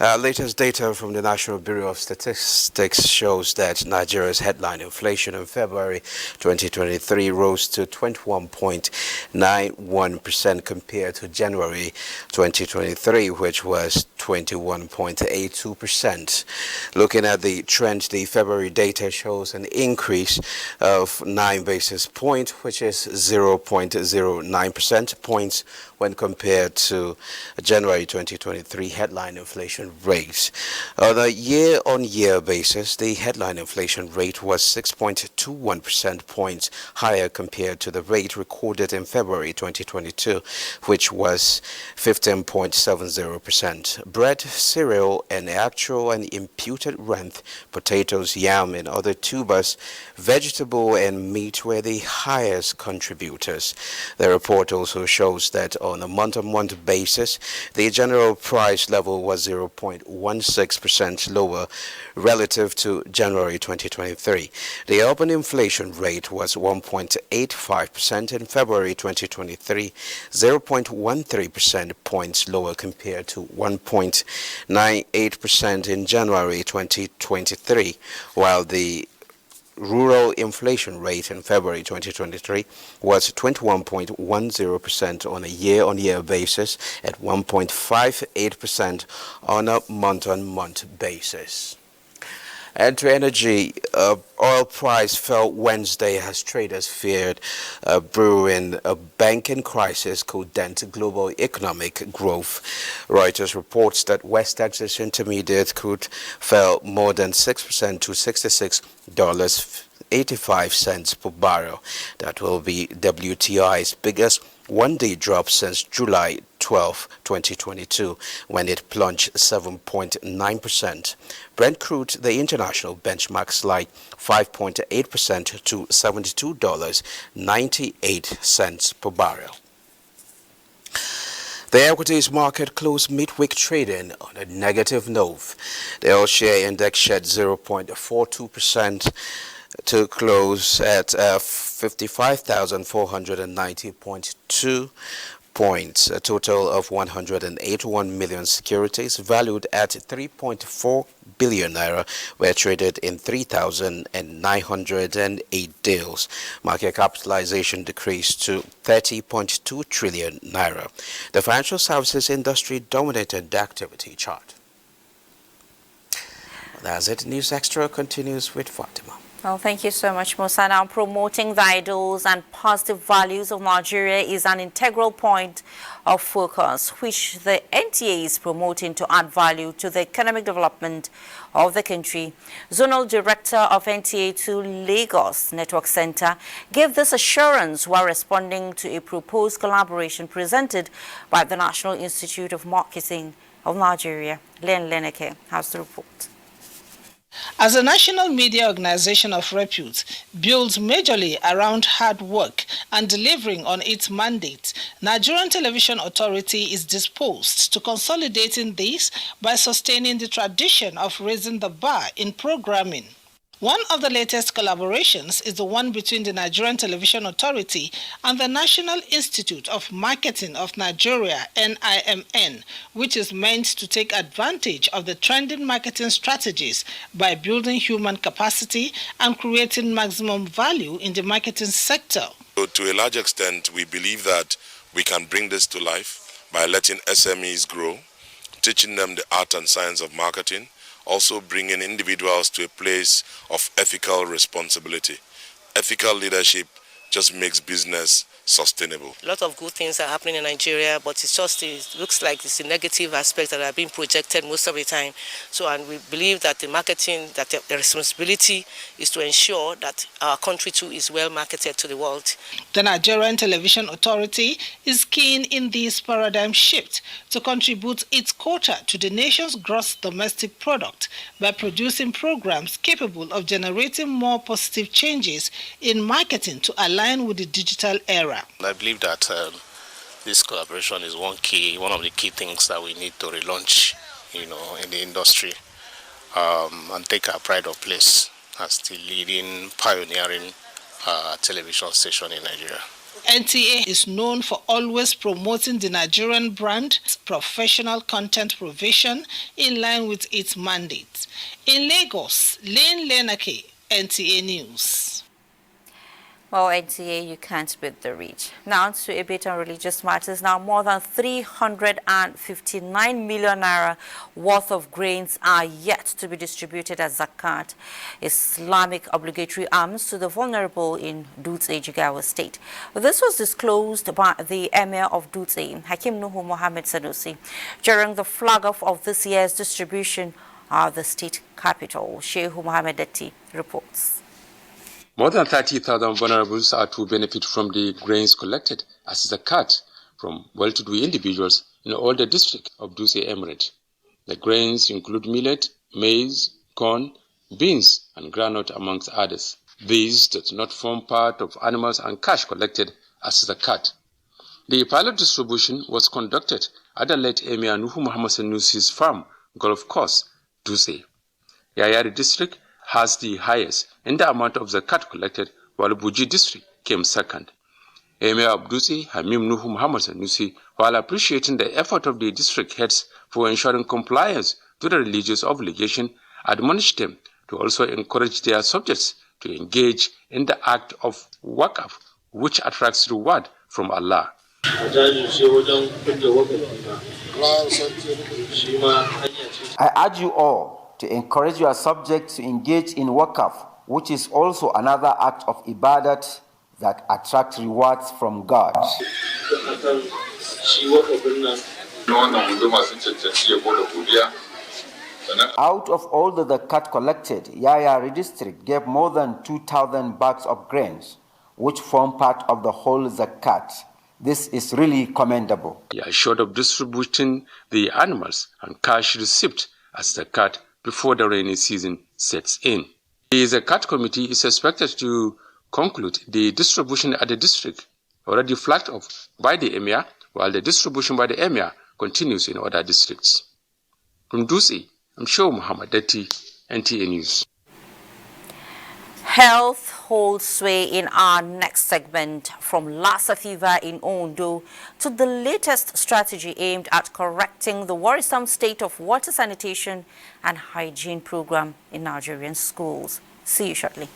Latest data from the National Bureau of Statistics shows that Nigeria's headline inflation in February 2023 rose to 21.91% compared to January 2023, which was 21.82%. Looking at the trend, the February data shows an increase of 9 basis points, which is 0.09% points when compared to January 2023 headline inflation rates. On a year-on-year basis, the headline inflation rate was 6.21% points higher compared to the rate recorded in February 2022, which was 15.70%. Bread, cereal, and actual and imputed rent, potatoes, yam, and other tubers, vegetable and meat were the highest contributors. The report also shows that on a month-on-month basis, the general price level was 0.16% lower relative to January 2023. The urban inflation rate was 1.85% in February 2023, 0.13% points lower compared to 1.98% in January 2023, while the rural inflation rate in February 2023 was 21.10% on a year-on-year basis at 1.58% on a month-on-month basis. And to energy, oil price fell Wednesday as traders feared brewing a banking crisis could dent global economic growth. Reuters reports that West Texas Intermediate crude fell more than 6% to $66 $2.85 per barrel. That will be WTI's biggest one-day drop since July 12, 2022, when it plunged 7.9%. Brent crude, the international benchmark, slide 5.8% to $72.98 per barrel. The equities market closed midweek trading on a negative note. The all-share index shed 0.42% to close at 55,490.2 points. A total of 181 million securities valued at 3.4 billion naira were traded in 3,908 deals. Market capitalization decreased to 30.2 trillion naira. The financial services industry dominated the activity chart. That's it. News Extra continues with Fatima. Well, thank you so much, Musa. Now, promoting the ideals and positive values of Nigeria is an integral point of focus, which the NTA is promoting to add value to the economic development of the country. Zonal Director of NTA to Lagos Network Center gave this assurance while responding to a proposed collaboration presented by the National Institute of Marketing of Nigeria. Len Leneke has the report. As a national media organization of repute, built majorly around hard work and delivering on its mandate, Nigerian Television Authority is disposed to consolidating this by sustaining the tradition of raising the bar in programming. One of the latest collaborations is the one between the Nigerian Television Authority and the National Institute of Marketing of Nigeria, NIMN, which is meant to take advantage of the trending marketing strategies by building human capacity and creating maximum value in the marketing sector. So to a large extent, we believe that we can bring this to life by letting SMEs grow, teaching them the art and science of marketing, also bringing individuals to a place of ethical responsibility. Ethical leadership just makes business sustainable. A lot of good things are happening in Nigeria, but it looks like it's the negative aspects that are being projected most of the time. So, and we believe that the marketing, that the responsibility is to ensure that our country too is well marketed to the world. The Nigerian Television Authority is keen in this paradigm shift to contribute its quota to the nation's gross domestic product by producing programs capable of generating more positive changes in marketing to align with the digital era. I believe that this collaboration is one of the key things that we need to relaunch, in the industry and take our pride of place as the leading, pioneering television station in Nigeria. NTA is known for always promoting the Nigerian brand, professional content provision in line with its mandate. In Lagos, Len Lenake, NTA News. Well, NTA, you can't beat the reach. Now to a bit on religious matters. Now, more than 359 million naira worth of grains are yet to be distributed as zakat, Islamic obligatory alms, to the vulnerable in Dutse, Jigawa State. This was disclosed by the Emir of Dutse, Hakim Nuhu Mohammed Sanusi, during the flag-off of this year's distribution at the state capital. Sheikh Mohammed Detti reports. More than 30,000 vulnerables are to benefit from the grains collected as zakat from well-to-do individuals in all the districts of Dutse Emirate. The grains include millet, maize, corn, beans, and groundnut, amongst others. These do not form part of animals and cash collected as zakat. The pilot distribution was conducted at the late Emir Nuhu Muhammad Sanusi's farm, Golf Course, Dutse. Yayari district has the highest in the amount of zakat collected, while Buji district came second. Emir of Dutse, Hamim Nuhu Muhammad Sanusi, while appreciating the effort of the district heads for ensuring compliance to the religious obligation, admonished them to also encourage their subjects to engage in the act of waqf, which attracts reward from Allah. I urge you all to encourage your subjects to engage in waqf, which is also another act of ibadat that attracts rewards from God. Out of all the zakat collected, Yaya district gave more than 2,000 bags of grains, which form part of the whole zakat. This is really commendable. He assured of distributing the animals and cash received as zakat before the rainy season sets in. The zakat committee is expected to conclude the distribution at the district, already flagged off by the Emir, while the distribution by the Emir continues in other districts. From Dusi, I'm Show Muhammad Dati, NTA News. Health holds sway in our next segment, from Lassa fever in Ondo to the latest strategy aimed at correcting the worrisome state of water sanitation and hygiene program in Nigerian schools. See you shortly.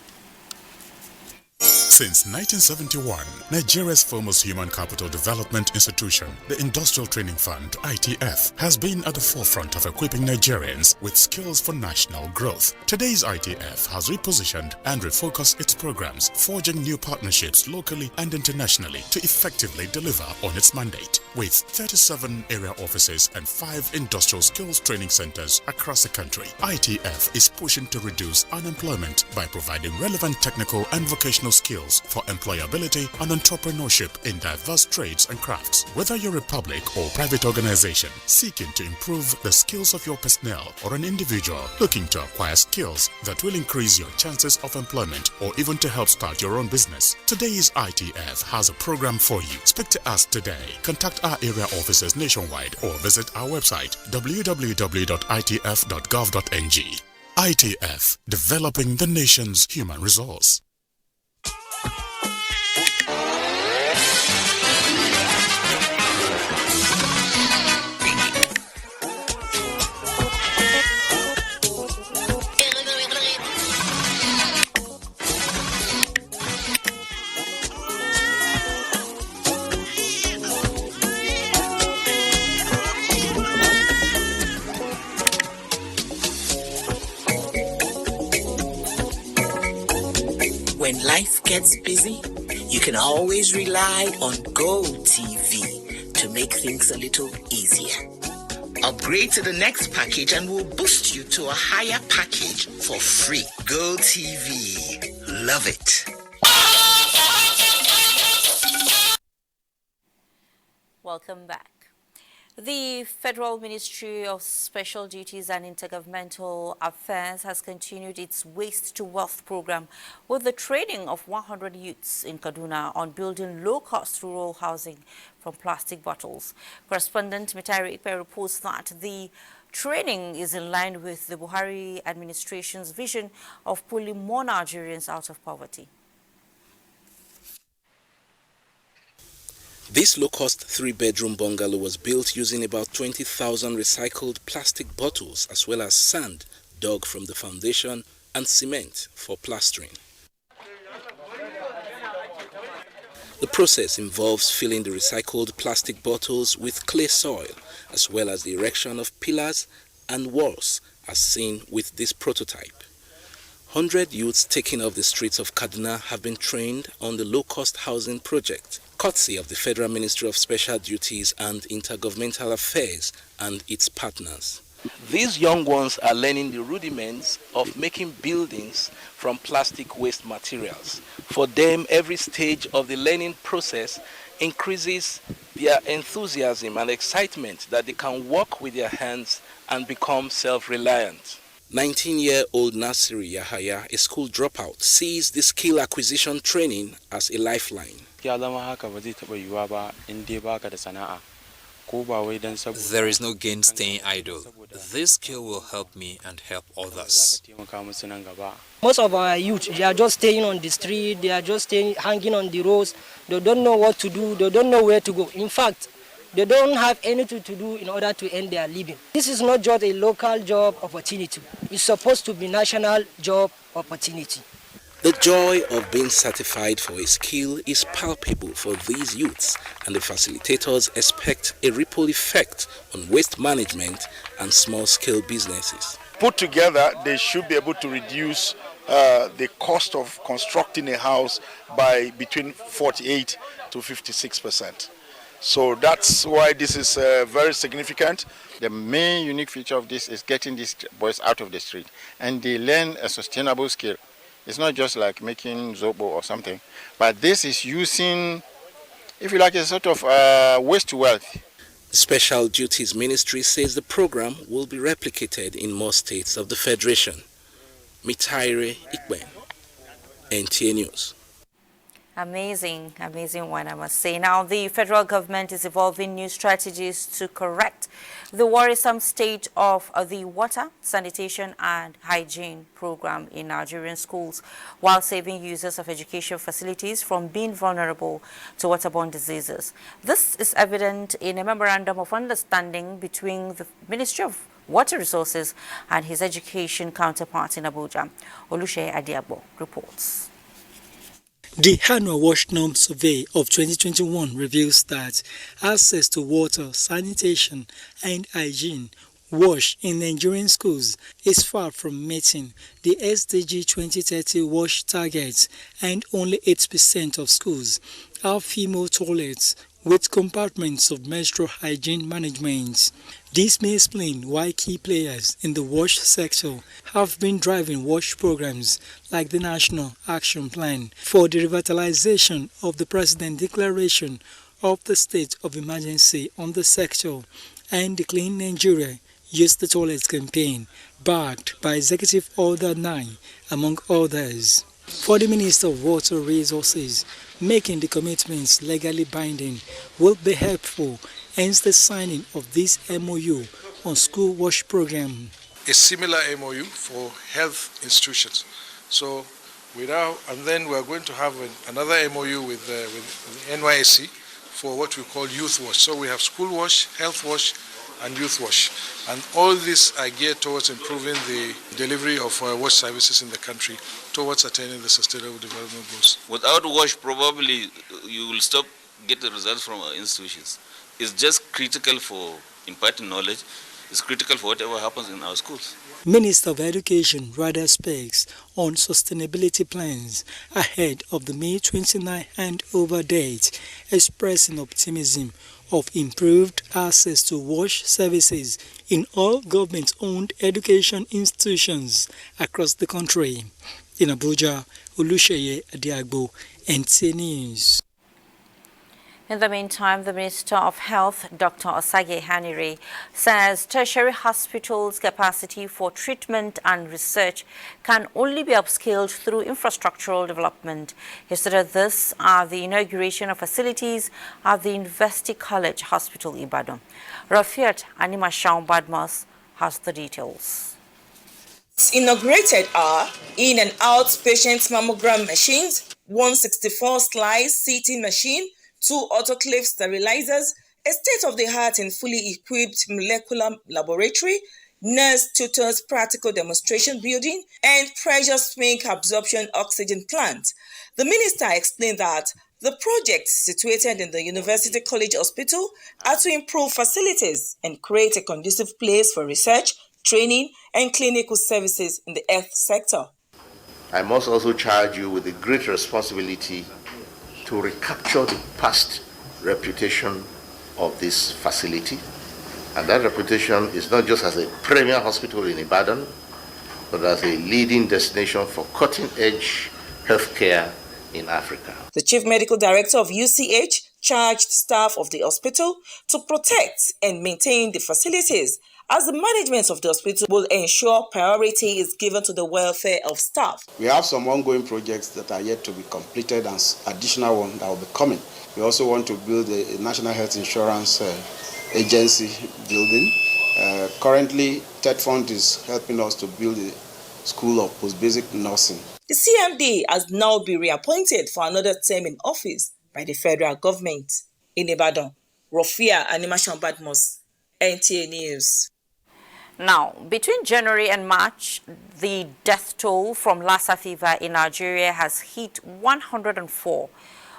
Since 1971, Nigeria's foremost human capital development institution, the Industrial Training Fund, ITF, has been at the forefront of equipping Nigerians with skills for national growth. Today's ITF has repositioned and refocused its programs, forging new partnerships locally and internationally to effectively deliver on its mandate. With 37 area offices and 5 industrial skills training centers across the country, ITF is pushing to reduce unemployment by providing relevant technical and vocational skills for employability and entrepreneurship in diverse trades and crafts. Whether you're a public or private organization seeking to improve the skills of your personnel, or an individual looking to acquire skills that will increase your chances of employment or even to help start your own business, today's ITF has a program for you. Speak to us today. Contact our area offices nationwide or visit our website www.itf.gov.ng. ITF, developing the nation's human resource. When life gets busy, you can always rely on GoTV to make things a little easier. Upgrade to the next package and we'll boost you to a higher package for free. GoTV. Love it. Welcome back. The Federal Ministry of Special Duties and Intergovernmental Affairs has continued its Waste to Wealth program with the training of 100 youths in Kaduna on building low-cost rural housing from plastic bottles. Correspondent Mitari Ipe reports that the training is in line with the Buhari administration's vision of pulling more Nigerians out of poverty. This low-cost 3-bedroom bungalow was built using about 20,000 recycled plastic bottles as well as sand dug from the foundation and cement for plastering. The process involves filling the recycled plastic bottles with clay soil as well as the erection of pillars and walls as seen with this prototype. 100 youths taken off the streets of Kaduna have been trained on the low-cost housing project, courtesy of the Federal Ministry of Special Duties and Intergovernmental Affairs and its partners. These young ones are learning the rudiments of making buildings from plastic waste materials. For them, every stage of the learning process increases their enthusiasm and excitement that they can work with their hands and become self-reliant. 19-year-old Nasiri Yahaya, a school dropout, sees the skill acquisition training as a lifeline. There is no gain staying idle. This skill will help me and help others. Most of our youth, they are just staying on the street, they are just staying, hanging on the roads. They don't know what to do, they don't know where to go. In fact, they don't have anything to do in order to earn their living. This is not just a local job opportunity. It's supposed to be national job opportunity. The joy of being certified for a skill is palpable for these youths, and the facilitators expect a ripple effect on waste management and small-scale businesses. Put together, they should be able to reduce the cost of constructing a house by between 48 to 56%. So that's why this is very significant. The main unique feature of this is getting these boys out of the street, and they learn a sustainable skill. It's not just like making zobo or something, but this is using, if you like, a sort of waste to wealth. The Special Duties Ministry says the program will be replicated in more states of the Federation. Mitaire Ikben, NTA News. Amazing one, I must say. Now, the federal government is evolving new strategies to correct the worrisome state of the water, sanitation and hygiene program in Nigerian schools, while saving users of education facilities from being vulnerable to waterborne diseases. This is evident in a memorandum of understanding between the Ministry of Water Resources and his education counterpart in Abuja. Olushe Adiabo reports. The annual wash norm survey of 2021 reveals that access to water, sanitation and hygiene wash in Nigerian schools is far from meeting the SDG 2030 wash targets, and only 8% of schools have female toilets with compartments of menstrual hygiene management. This may explain why key players in the wash sector have been driving wash programs like the National Action Plan for the revitalization of the President's Declaration of the State of Emergency on the sector and the Clean Nigeria Use the Toilet campaign, backed by Executive Order 9, among others. For the Minister of Water Resources, making the commitments legally binding will be helpful, hence the signing of this MOU on school wash program. A similar MOU for health institutions. So and then we are going to have another MOU with NYSC for what we call youth wash. So we have school wash, health wash, and youth wash. And all these are geared towards improving the delivery of wash services in the country towards attaining the sustainable development goals. Without wash, probably you will stop get the results from our institutions. It's just critical for imparting knowledge. It's critical for whatever happens in our schools. Minister of Education rather speaks on sustainability plans ahead of the May 29 handover date, expressing optimism of improved access to wash services in all government-owned education institutions across the country. In Abuja, Oluseye Adiagbo, NTA News. In the meantime, the Minister of Health, Dr. Osage Hanire, says tertiary hospitals' capacity for treatment and research can only be upscaled through infrastructural development. He stated this at the inauguration of facilities at the University College Hospital, Ibadan. Rafiat Animashaun Badmas has the details. Inaugurated are in and out patient mammogram machines, 164-slice CT machine, 2 autoclave sterilizers, a state-of-the-art and fully equipped molecular laboratory, nurse tutors practical demonstration building, and pressure swing absorption oxygen plant. The minister explained that the projects situated in the University College Hospital are to improve facilities and create a conducive place for research, training, and clinical services in the health sector. I must also charge you with the great responsibility to recapture the past reputation of this facility. And that reputation is not just as a premier hospital in Ibadan, but as a leading destination for cutting-edge healthcare in Africa. The Chief Medical Director of UCH charged staff of the hospital to protect and maintain the facilities, as the management of the hospital will ensure priority is given to the welfare of staff. We have some ongoing projects that are yet to be completed and additional one that will be coming. We also want to build a National Health Insurance Agency building. Currently, TED Fund is helping us to build a school of post-basic nursing. The CMD has now been reappointed for another term in office by the federal government. In Ibadan, Rofia Animashaun Badmus, NTA News. Now, between January and March, the death toll from Lassa fever in Nigeria has hit 104.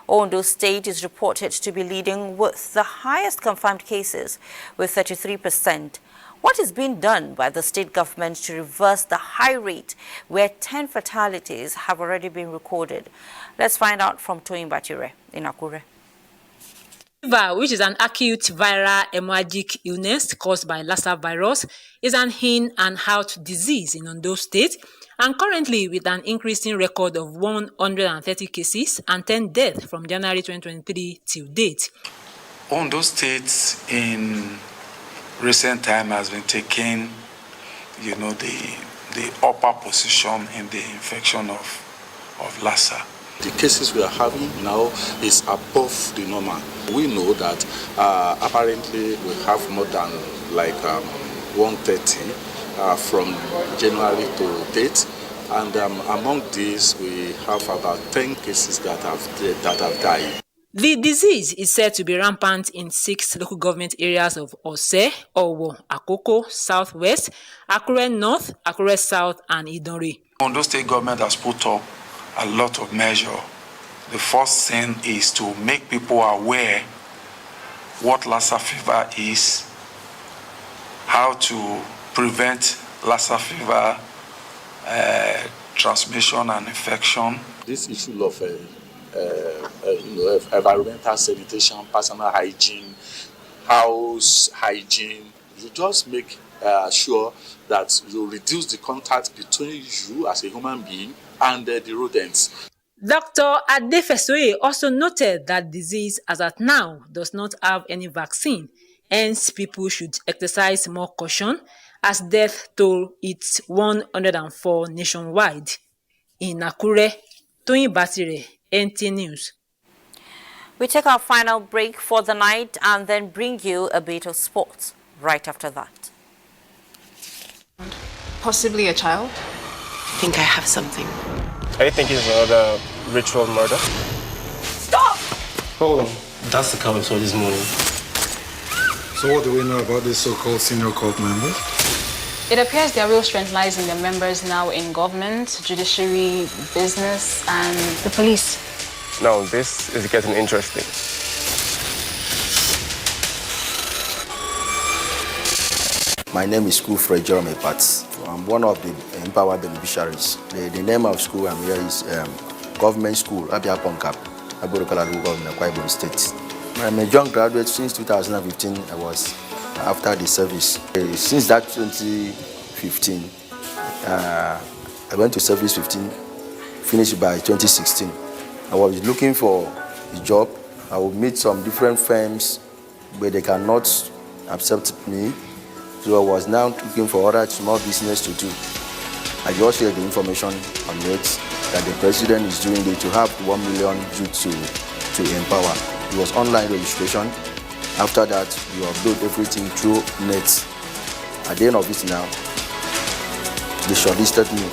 Ondo State is reported to be leading with the highest confirmed cases, with 33%. What is being done by the state government to reverse the high rate, where 10 fatalities have already been recorded? Let's find out from Toyin Batire in Akure. Fever, which is an acute viral hemorrhagic illness caused by Lassa virus, is an in and out disease in Ondo State, and currently with an increasing record of 130 cases and 10 deaths from January 2023 till date. Ondo State in recent time has been taking, the upper position in the infection of Lassa. The cases we are having now is above the normal. We know that apparently we have more than 130 from January to date, and among these we have about 10 cases that have died. The disease is said to be rampant in 6 local government areas of Ose, Owo, Akoko, Southwest, Akure North, Akure South, and Idonre. Ondo State government has put up a lot of measures. The first thing is to make people aware what Lassa fever is, how to prevent Lassa fever transmission and infection. This issue of environmental sanitation, personal hygiene, house hygiene, you just make sure that you reduce the contact between you as a human being and the rodents. Dr. Adefesoye also noted that disease as at now does not have any vaccine, hence people should exercise more caution as death toll hits 104 nationwide. In Akure, Toyin Batire, NTA News. We take our final break for the night and then bring you a bit of sports right after that. Possibly a child? I think I have something. I think it's another ritual murder. Stop! Hold on. That's the car we saw this morning. So what do we know about these so-called senior cult members? It appears their real strength lies in their members now in government, judiciary, business, and the police. Now, this is getting interesting. My name is Kufre Jerome Pats. I'm one of the empowered beneficiaries. The name of school I'm here is Government School, Abia Ponkap, Aburukalalu Government, Akwa Ibom State. I'm a young graduate since 2015. I was after the service. Since that 2015, I went to service 15, finished by 2016. I was looking for a job. I would meet some different firms, but they cannot accept me. So I was now looking for other small business to do. I just heard the information on it that the president is doing it to have 1 million youth to empower. It was online registration. After that, you upload everything through net. At the end of it now, they shortlisted me.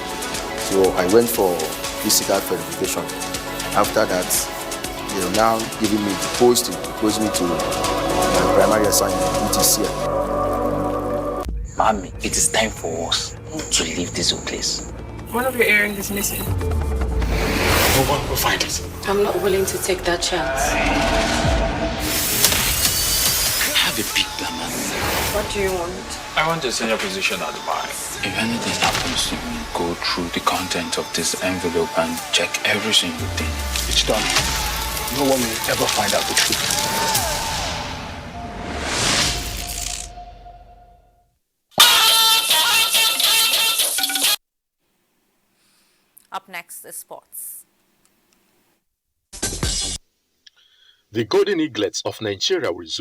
So I went for physical verification. After that, they are now giving me the post to post me to my primary assignment, ETC. Mommy, it is time for us to leave this place. One of your earrings is missing. No one will find it. I'm not willing to take that chance. I have a big plan, Mommy. What do you want? I want a senior position at the bank. If anything happens to me, go through the content of this envelope and check every single thing. It's done. No one will ever find out the truth. Up next is sports. The Golden Eaglets of Nigeria will resume